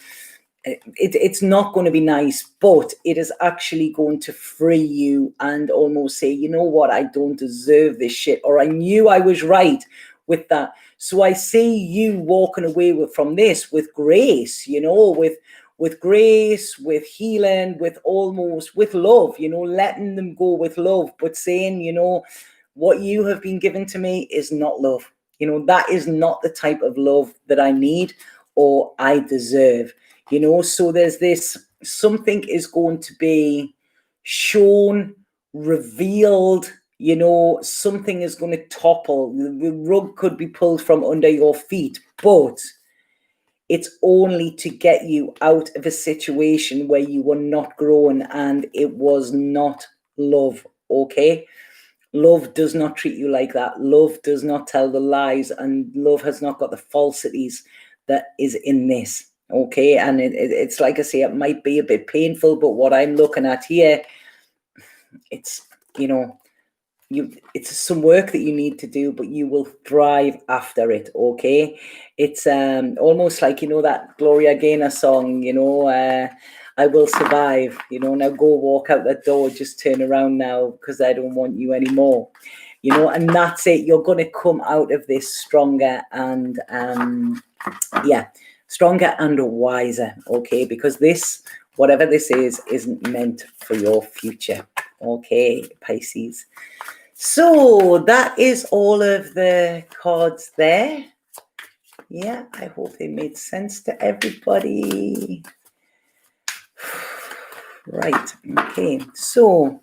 it's not going to be nice, but it is actually going to free you and almost say, you know what, I don't deserve this shit, or I knew I was right with that. So I see you walking away from this with grace, with grace, with healing, with love, letting them go with love, but saying, what you have been given to me is not love. That is not the type of love that I need or I deserve. So there's this, something is going to be shown, revealed, something is going to topple. The rug could be pulled from under your feet, but it's only to get you out of a situation where you were not growing and it was not love, okay? Love does not treat you like that. Love does not tell the lies, and love has not got the falsities that is in this, okay? And it's like I say, it might be a bit painful, but what I'm looking at here, it's, it's some work that you need to do, but you will thrive after it, okay? It's almost like, that Gloria Gaynor song, I will survive, now go walk out that door, just turn around now because I don't want you anymore, and that's it. You're going to come out of this stronger and stronger and wiser, okay? Because this, whatever this is, isn't meant for your future, okay, Pisces? So that is all of the cards there. Yeah, I hope they made sense to everybody. Right, okay, so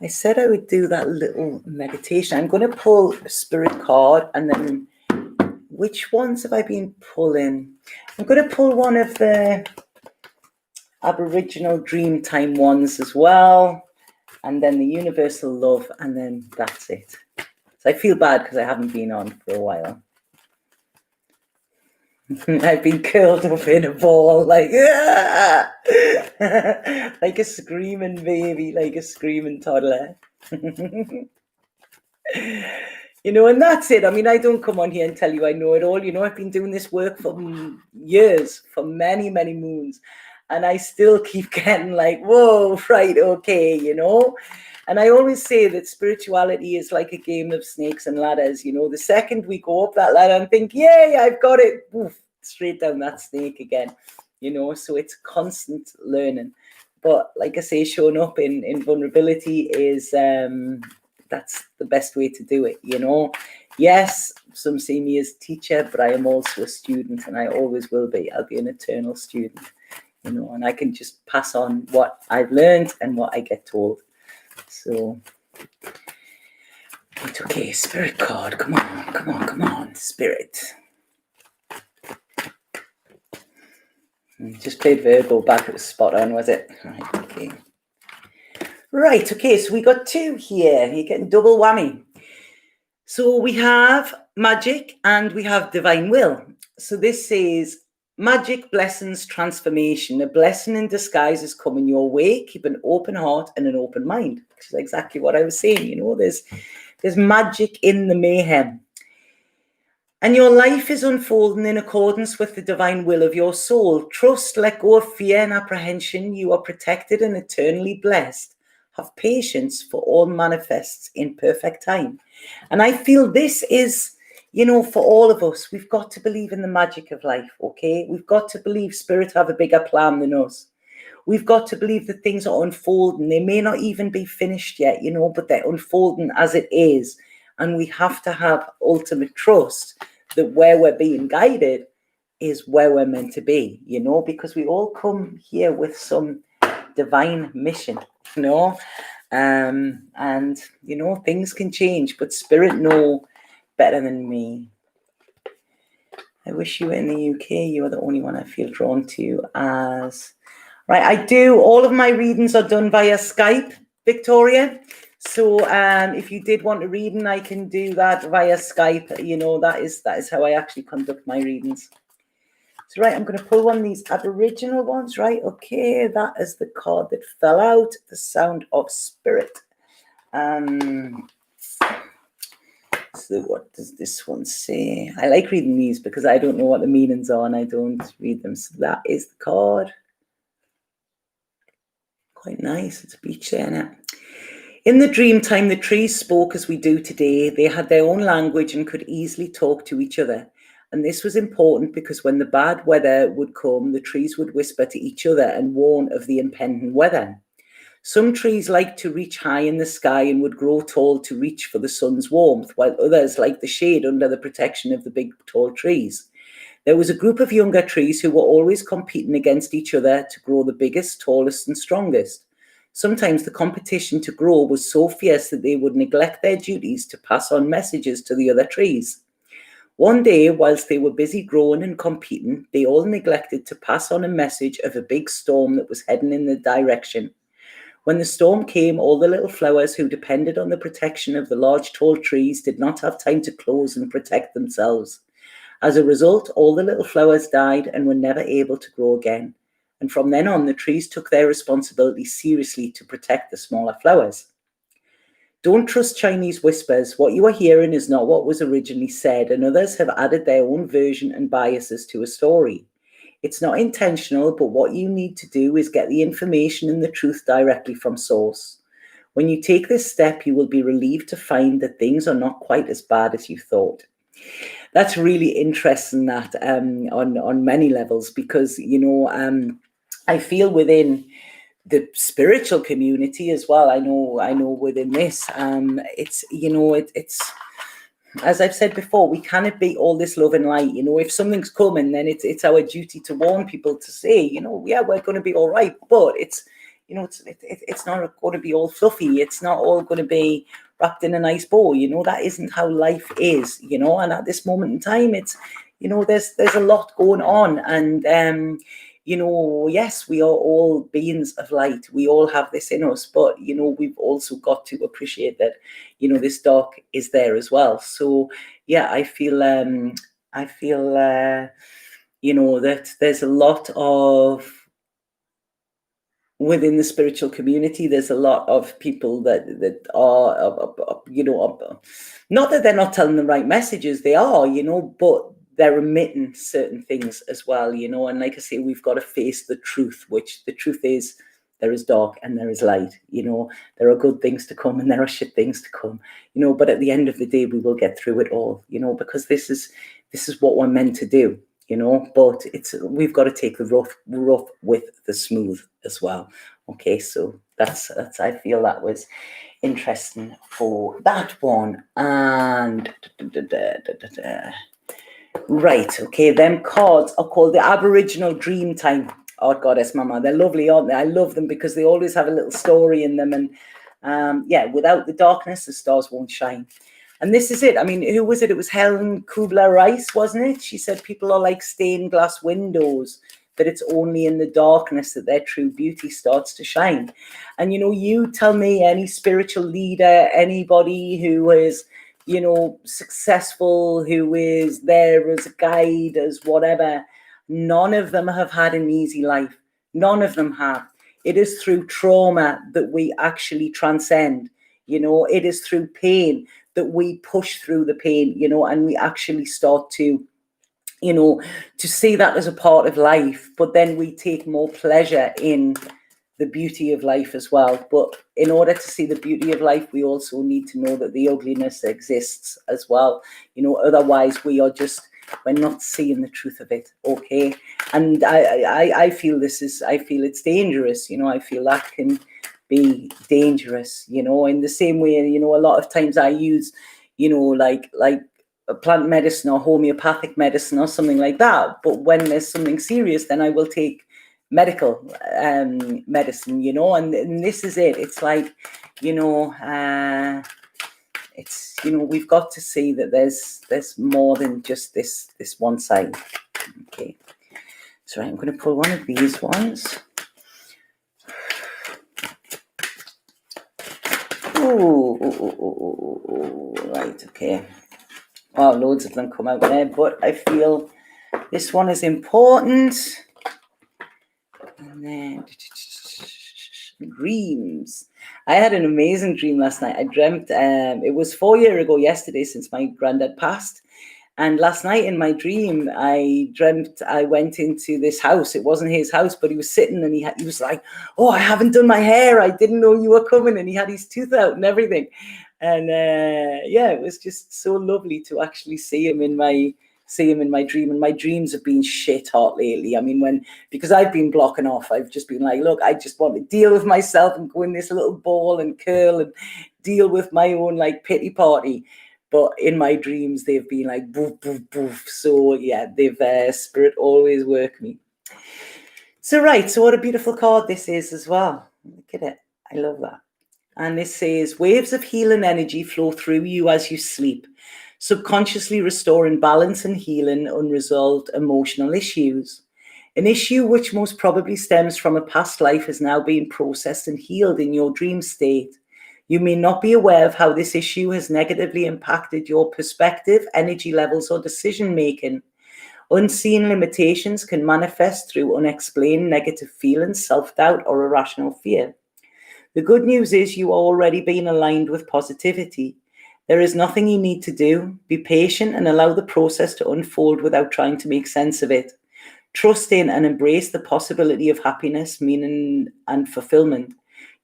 I said I would do that little meditation. I'm going to pull a spirit card, and then which ones have I been pulling? I'm going to pull one of the Aboriginal Dreamtime ones as well, and then the Universal Love, and then that's it. So I feel bad because I haven't been on for a while. I've been curled up in a ball, like like a screaming baby, like a screaming toddler. And that's it. I mean, I don't come on here and tell you I know it all. I've been doing this work for years, for many, many moons. And I still keep getting like, whoa, right, okay, And I always say that spirituality is like a game of snakes and ladders. The second we go up that ladder and think, yay, I've got it, poof, straight down that snake again, So it's constant learning. But like I say, showing up in vulnerability is, that's the best way to do it, Yes, some see me as teacher, but I am also a student, and I always will be. I'll be an eternal student, and I can just pass on what I've learned and what I get told. So, it's okay, spirit card, come on, spirit. Just played Virgo back, it was spot on, was it? Right, okay, so we got two here. You're getting double whammy. So we have magic and we have divine will. So this says, magic, blessings, transformation. A blessing in disguise is coming your way. Keep an open heart and an open mind, which is exactly what I was saying. There's magic in the mayhem. And your life is unfolding in accordance with the divine will of your soul. Trust, let go of fear and apprehension. You are protected and eternally blessed. Have patience, for all manifests in perfect time. And I feel this is, for all of us, we've got to believe in the magic of life, okay? We've got to believe spirit have a bigger plan than us. We've got to believe that things are unfolding. They may not even be finished yet, but they're unfolding as it is. And we have to have ultimate trust that where we're being guided is where we're meant to be, because we all come here with some divine mission, and things can change, but spirit know better than me. I wish you were in the UK. You are the only one I feel drawn to as right. I do all of my readings are done via Skype, Victoria. So if you did want a reading, I can do that via Skype. That is how I actually conduct my readings. So, right, I'm going to pull one of these Aboriginal ones, right? Okay, that is the card that fell out, the Sound of Spirit. So what does this one say? I like reading these because I don't know what the meanings are and I don't read them. So that is the card. quite nice. It's a beach there, isn't it? In the dream time, the trees spoke as we do today. They had their own language and could easily talk to each other. And this was important because when the bad weather would come, the trees would whisper to each other and warn of the impending weather. Some trees liked to reach high in the sky and would grow tall to reach for the sun's warmth, while others liked the shade under the protection of the big, tall trees. There was a group of younger trees who were always competing against each other to grow the biggest, tallest, and strongest. Sometimes the competition to grow was so fierce that they would neglect their duties to pass on messages to the other trees. One day, whilst they were busy growing and competing, they all neglected to pass on a message of a big storm that was heading in the direction. When the storm came, all the little flowers who depended on the protection of the large, tall trees did not have time to close and protect themselves. As a result, all the little flowers died and were never able to grow again. And from then on, the trees took their responsibility seriously to protect the smaller flowers. Don't trust Chinese whispers. What you are hearing is not what was originally said, and others have added their own version and biases to a story. It's not intentional, but what you need to do is get the information and the truth directly from source. When you take this step, you will be relieved to find that things are not quite as bad as you thought. That's really interesting, that on many levels, because I feel within the spiritual community as well. I know within this, it's it's as I've said before, we cannot be all this love and light. If something's coming, then it's our duty to warn people, to say, yeah, we're going to be all right, but it's not going to be all fluffy. It's not all going to be wrapped in a nice bow. That isn't how life is. And at this moment in time, it's there's a lot going on, and yes, we are all beings of light. We all have this in us, but we've also got to appreciate that this dark is there as well. So yeah, I feel that there's a lot of, within the spiritual community, there's a lot of people that are not that they're not telling the right messages. They are, but they're emitting certain things as well, and like I say, we've got to face the truth, which the truth is there is dark and there is light. There are good things to come and there are shit things to come, but at the end of the day, we will get through it all, because this is what we're meant to do, but we've got to take the rough with the smooth as well. Okay, so that's I feel that was interesting for that one. And right, okay, them cards are called the Aboriginal Dream Time. Oh, Goddess Mama, they're lovely, aren't they? I love them because they always have a little story in them. And yeah, without the darkness, the stars won't shine. And this is it. I mean, who was it? It was Helen Kubler-Ross, wasn't it? She said people are like stained glass windows, that it's only in the darkness that their true beauty starts to shine. And, you tell me any spiritual leader, anybody who is, successful, who is there as a guide, as whatever, none of them have had an easy life. None of them have. It is through trauma that we actually transcend. It is through pain that we push through the pain, and we actually start to, to see that as a part of life. But then we take more pleasure in the beauty of life as well. But in order to see the beauty of life, we also need to know that the ugliness exists as well. Otherwise we're not seeing the truth of it. Okay. And I feel it's dangerous. I feel that can be dangerous, in the same way, a lot of times I use, like a plant medicine or homeopathic medicine or something like that. But when there's something serious, then I will take medical medicine, and this is it. It's like, it's, we've got to see that there's more than just this one side. Okay, so I'm going to pull one of these ones. Oh, right, okay. Wow, loads of them come out there, but I feel this one is important. And then dreams. I had an amazing dream last night. I dreamt, it was 4 years ago yesterday since my granddad passed. And last night in my dream, I dreamt I went into this house. It wasn't his house, but he was sitting and he was like, "Oh, I haven't done my hair. I didn't know you were coming." And he had his tooth out and everything. And yeah, it was just so lovely to actually see him in my dream. And my dreams have been shit hot lately. I mean, because I've been blocking off, I've just been like, look, I just want to deal with myself and go in this little ball and curl and deal with my own like pity party. But in my dreams, they've been like boof, boof, boof. So yeah, they've spirit always work me. So right, so what a beautiful card this is as well. Look at it. I love that. And this says, waves of healing energy flow through you as you sleep, subconsciously restoring balance and healing unresolved emotional issues. An issue which most probably stems from a past life is now being processed and healed in your dream state. You may not be aware of how this issue has negatively impacted your perspective, energy levels, or decision making. Unseen limitations can manifest through unexplained negative feelings, self-doubt, or irrational fear. The good news is you are already being aligned with positivity. There is nothing you need to do. Be patient and allow the process to unfold without trying to make sense of it. Trust in and embrace the possibility of happiness, meaning, and fulfillment.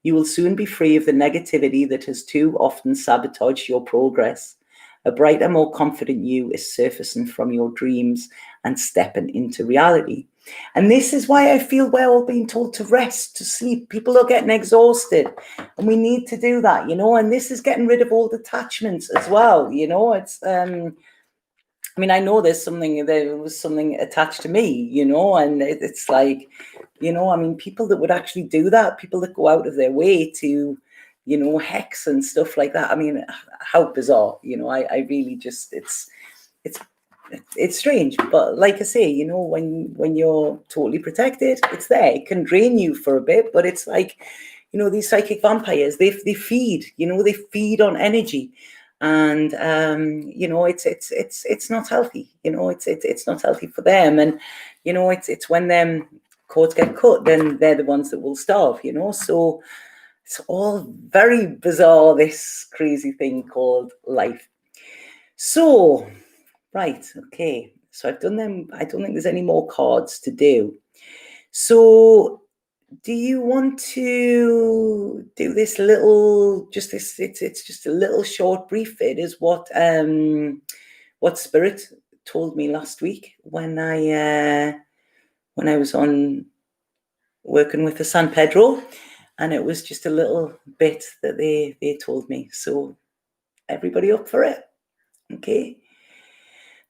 You will soon be free of the negativity that has too often sabotaged your progress. A brighter, more confident you is surfacing from your dreams and stepping into reality. And this is why I feel we're all being told to rest, to sleep. People are getting exhausted and we need to do that, and this is getting rid of old attachments as well. It's, I mean, I know there was something attached to me, and it's like, I mean, people that would actually do that, people that go out of their way to, hex and stuff like that. I mean, how bizarre, I really just, it's strange. But like I say, when you're totally protected, it's there. It can drain you for a bit, but it's like, these psychic vampires, they feed, they feed on energy. And it's not healthy. It's not healthy for them. And it's when them cords get cut, then they're the ones that will starve. So it's all very bizarre, this crazy thing called life. So right, okay. So I've done them. I don't think there's any more cards to do. So do you want to do this little, it's just a little short brief. It is what Spirit told me last week when I was on working with the San Pedro, and it was just a little bit that they told me. So everybody up for it? Okay.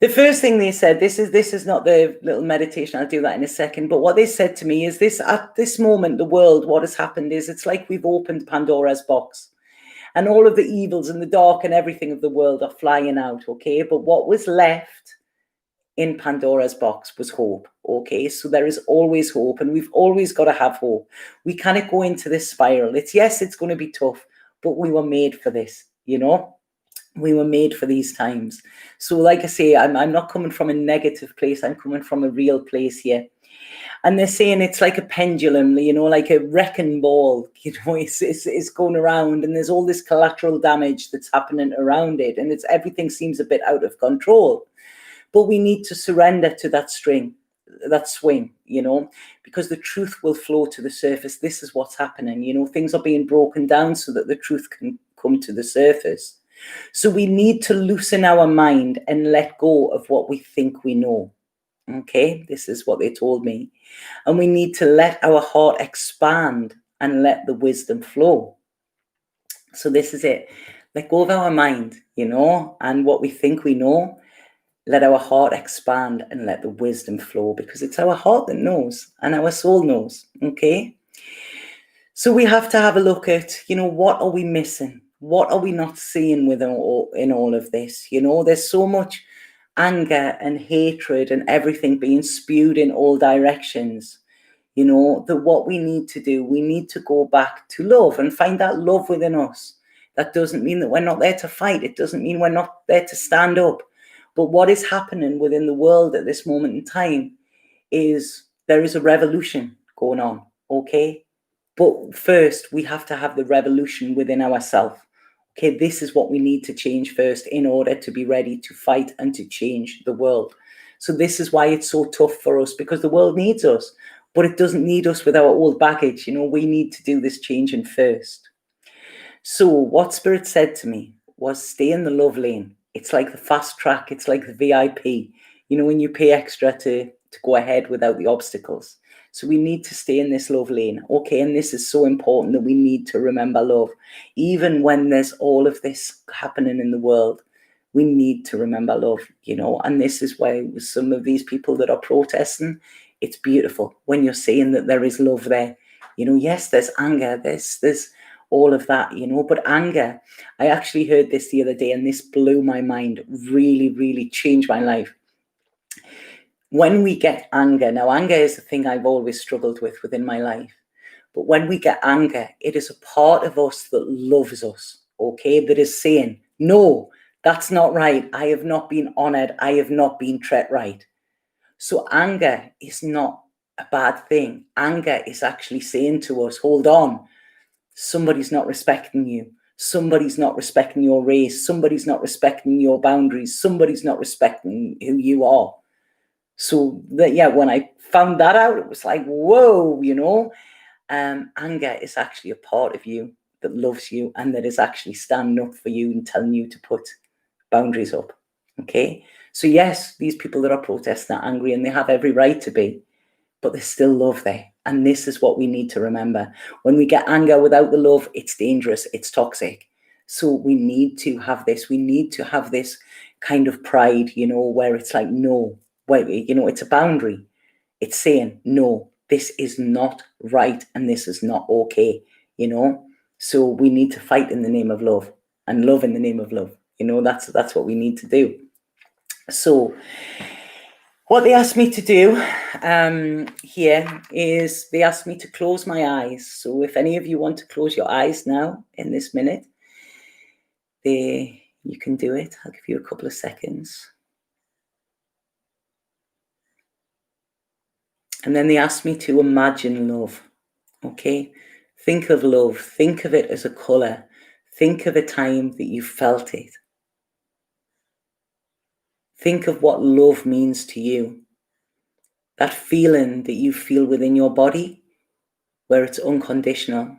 The first thing they said, this is not the little meditation, I'll do that in a second, but what they said to me is this: at this moment, the world, what has happened is it's like we've opened Pandora's box and all of the evils and the dark and everything of the world are flying out, okay? But what was left in Pandora's box was hope, okay? So there is always hope, and we've always got to have hope. We cannot go into this spiral. It's going to be tough, but we were made for this, We were made for these times. So like I say, I'm not coming from a negative place. I'm coming from a real place here. And they're saying it's like a pendulum, like a wrecking ball, it's going around, and there's all this collateral damage that's happening around it. And everything seems a bit out of control. But we need to surrender to that swing, because the truth will flow to the surface. This is what's happening. Things are being broken down so that the truth can come to the surface. So we need to loosen our mind and let go of what we think we know. Okay, this is what they told me. And we need to let our heart expand and let the wisdom flow. So this is it. Let go of our mind, and what we think we know. Let our heart expand and let the wisdom flow, because it's our heart that knows and our soul knows. Okay. So we have to have a look at, what are we missing? What are we not seeing in all of this? There's so much anger and hatred and everything being spewed in all directions, that what we need to do, we need to go back to love and find that love within us. That doesn't mean that we're not there to fight. It doesn't mean we're not there to stand up. But what is happening within the world at this moment in time is there is a revolution going on, okay? But first, we have to have the revolution within ourselves, Okay, this is what we need to change first in order to be ready to fight and to change the world. So this is why it's so tough for us, because the world needs us, but it doesn't need us with our old baggage. We need to do this changing first. So what Spirit said to me was, stay in the love lane. It's like the fast track. It's like the VIP, when you pay extra to go ahead without the obstacles. So we need to stay in this love lane. Okay, and this is so important that we need to remember love. Even when there's all of this happening in the world, we need to remember love, and this is why some of these people that are protesting, it's beautiful when you're saying that there is love there. Yes, there's anger, there's all of that, but anger, I actually heard this the other day and this blew my mind, really, really changed my life. When we get anger, now anger is a thing I've always struggled with within my life, but when we get anger, it is a part of us that loves us, okay, that is saying, no, that's not right. I have not been honored. I have not been treated right. So anger is not a bad thing. Anger is actually saying to us, hold on, somebody's not respecting you. Somebody's not respecting your race. Somebody's not respecting your boundaries. Somebody's not respecting who you are. So when I found that out, it was like, whoa, anger is actually a part of you that loves you and that is actually standing up for you and telling you to put boundaries up. Okay. So yes, these people that are protesting are angry and they have every right to be, but there's still love there. And this is what we need to remember. When we get anger without the love, it's dangerous, it's toxic. So we need to have this. We need to have this kind of pride, where it's like, no, it's a boundary. It's saying, no, this is not right and this is not okay, So we need to fight in the name of love and love in the name of love. That's what we need to do. So what they asked me to do here is they asked me to close my eyes. So if any of you want to close your eyes now in this minute, you can do it. I'll give you a couple of seconds. And then they asked me to imagine love. Okay? Think of love. Think of it as a color. Think of a time that you felt it. Think of what love means to you. That feeling that you feel within your body where it's unconditional.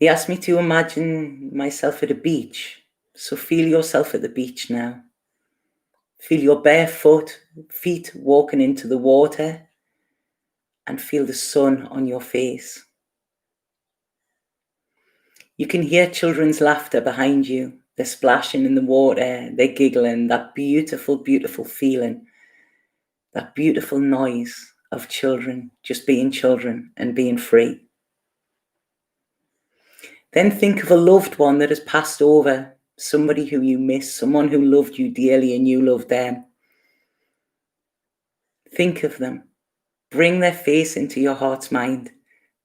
They asked me to imagine myself at a beach. So feel yourself at the beach now. Feel your barefoot feet walking into the water and feel the sun on your face. You can hear children's laughter behind you. They're splashing in the water, they're giggling, that beautiful, beautiful feeling, that beautiful noise of children just being children and being free. Then think of a loved one that has passed over, somebody who you miss, someone who loved you dearly and you loved them. Think of them. Bring their face into your heart's mind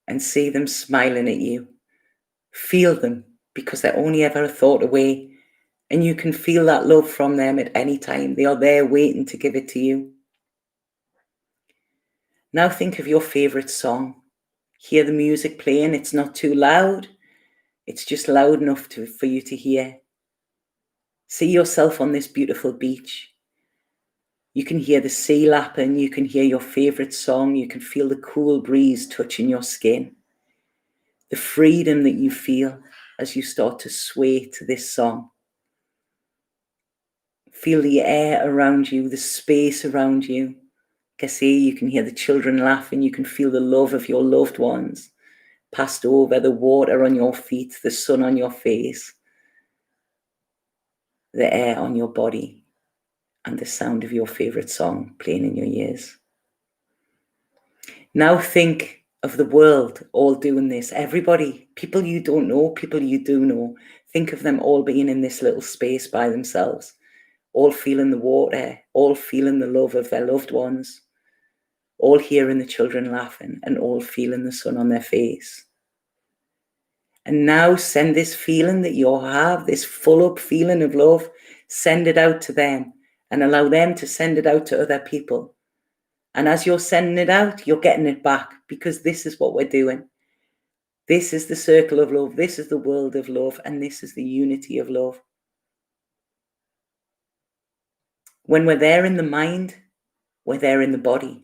and see them smiling at you. Feel them, because they're only ever a thought away, and you can feel that love from them at any time. They are there waiting to give it to you. Now think of your favorite song. Hear the music playing. It's not too loud. It's just loud enough for you to hear. See yourself on this beautiful beach. You can hear the sea lapping. You can hear your favorite song. You can feel the cool breeze touching your skin. The freedom that you feel as you start to sway to this song. Feel the air around you, the space around you. You can hear the children laughing. You can feel the love of your loved ones passed over, the water on your feet, the sun on your face, the air on your body, and the sound of your favorite song playing in your ears. Now think of the world all doing this. Everybody, people you don't know, people you do know, think of them all being in this little space by themselves, all feeling the water, all feeling the love of their loved ones, all hearing the children laughing, and all feeling the sun on their face. And now send this feeling that you have, this full up feeling of love, send it out to them and allow them to send it out to other people. And as you're sending it out, you're getting it back, because this is what we're doing. This is the circle of love. This is the world of love. And this is the unity of love. When we're there in the mind, we're there in the body.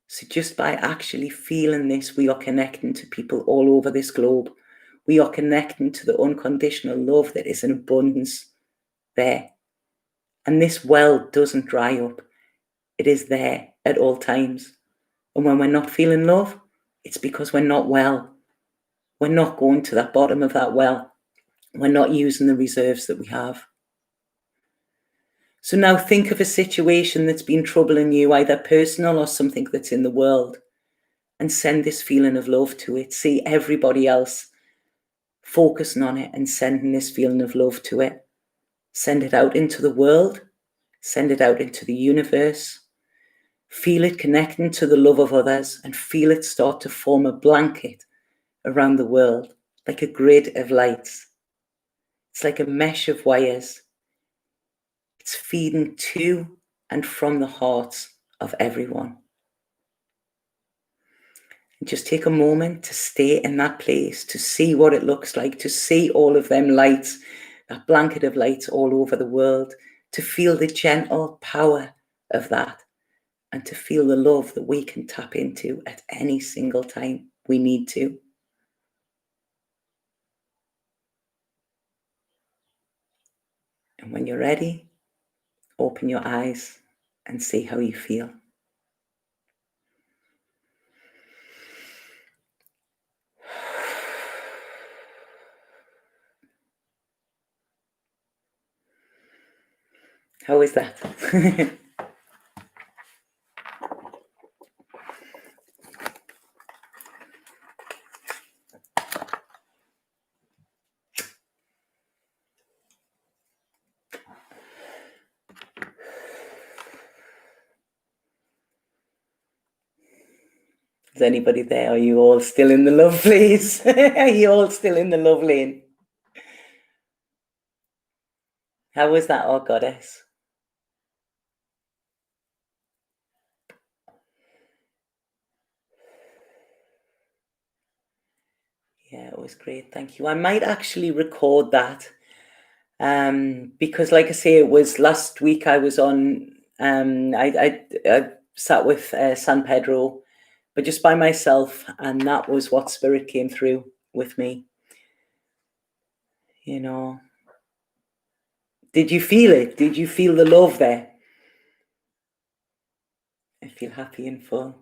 So just by actually feeling this, we are connecting to people all over this globe. We are connecting to the unconditional love that is in abundance there. And this well doesn't dry up. It is there at all times. And when we're not feeling love, it's because we're not well. We're not going to that bottom of that well. We're not using the reserves that we have. So now think of a situation that's been troubling you, either personal or something that's in the world, and send this feeling of love to it. See everybody else focusing on it and sending this feeling of love to it. Send it out into the world. Send it out into the universe. Feel it connecting to the love of others and feel it start to form a blanket around the world, like a grid of lights. It's like a mesh of wires. It's feeding to and from the hearts of everyone. And just take a moment to stay in that place, to see what it looks like, to see all of them lights, that blanket of lights all over the world, to feel the gentle power of that, and to feel the love that we can tap into at any single time we need to. And when you're ready, open your eyes and see how you feel. How is that? Is anybody there? Are you all still in the love, please? Are you all still in the love lane? How was that, oh goddess? Yeah, it was great. Thank you. I might actually record that because, like I say, it was last week I was on, I sat with San Pedro, but just by myself. And that was what spirit came through with me. You know, did you feel it? Did you feel the love there? I feel happy and full.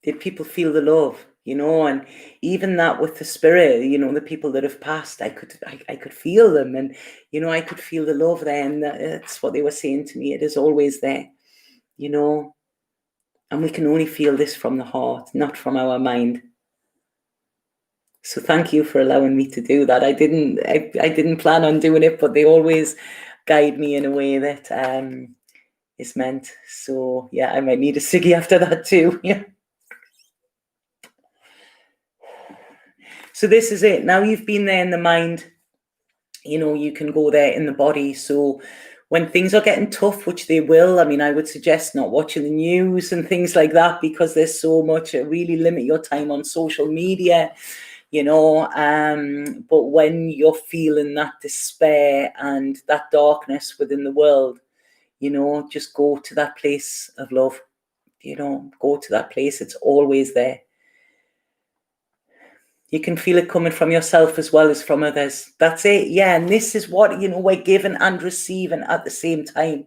Did people feel the love? You know, and even that with the spirit, you know, the people that have passed, I could feel them, and you know, I could feel the love there, and that's what they were saying to me. It is always there, you know, and we can only feel this from the heart, not from our mind. So thank you for allowing me to do that. I didn't plan on doing it, but they always guide me in a way that is meant. So yeah, I might need a ciggy after that too. Yeah. So this is it. Now you've been there in the mind, you know, you can go there in the body. So when things are getting tough, which they will, I mean, I would suggest not watching the news and things like that, because there's so much. Really limit your time on social media, you know. But when you're feeling that despair and that darkness within the world, you know, just go to that place of love, you know, go to that place. It's always there. You can feel it coming from yourself as well as from others. That's it. Yeah. And this is what, you know, we're giving and receiving at the same time.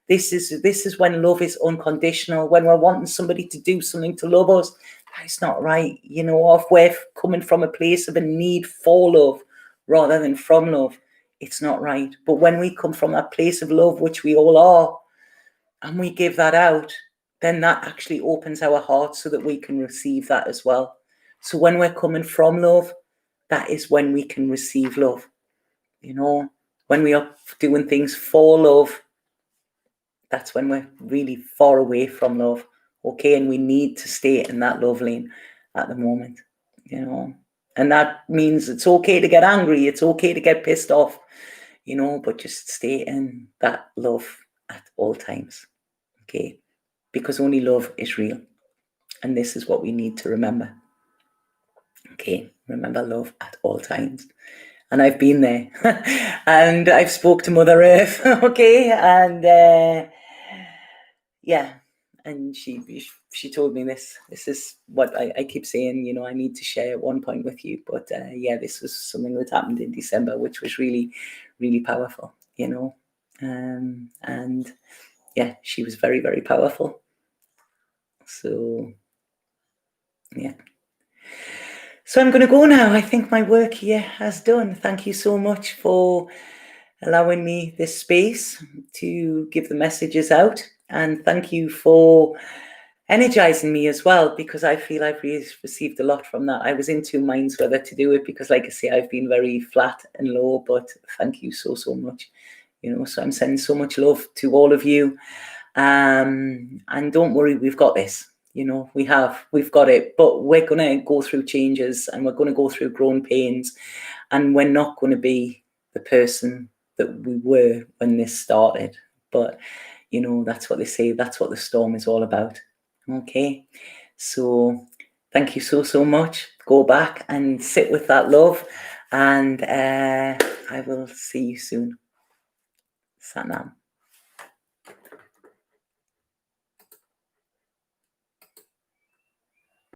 This is when love is unconditional, when we're wanting somebody to do something to love us. That's not right. You know, if we're coming from a place of a need for love rather than from love, it's not right. But when we come from that place of love, which we all are, and we give that out, then that actually opens our hearts so that we can receive that as well. So when we're coming from love, that is when we can receive love. You know, when we are doing things for love, that's when we're really far away from love. Okay, and we need to stay in that love lane at the moment, you know. And that means it's okay to get angry, it's okay to get pissed off, you know, but just stay in that love at all times. Okay, because only love is real. And this is what we need to remember. Okay, remember love at all times. And I've been there. And I've spoke to Mother Earth, okay? And yeah, and she told me this. This is what I keep saying, you know, I need to share at one point with you. But yeah, this was something that happened in December, which was really, really powerful, you know. And yeah, she was very, very powerful. So yeah. So I'm going to go now. I think my work here has done. Thank you so much for allowing me this space to give the messages out. And thank you for energizing me as well, because I feel I've received a lot from that. I was in two minds whether to do it because, like I say, I've been very flat and low, but thank you so, so much. You know, so I'm sending so much love to all of you. And don't worry, we've got this. You know, we've got it, but we're going to go through changes and we're going to go through growing pains, and we're not going to be the person that we were when this started. But, you know, that's what they say. That's what the storm is all about. Okay. So thank you so, so much. Go back and sit with that love, and I will see you soon. Satnam.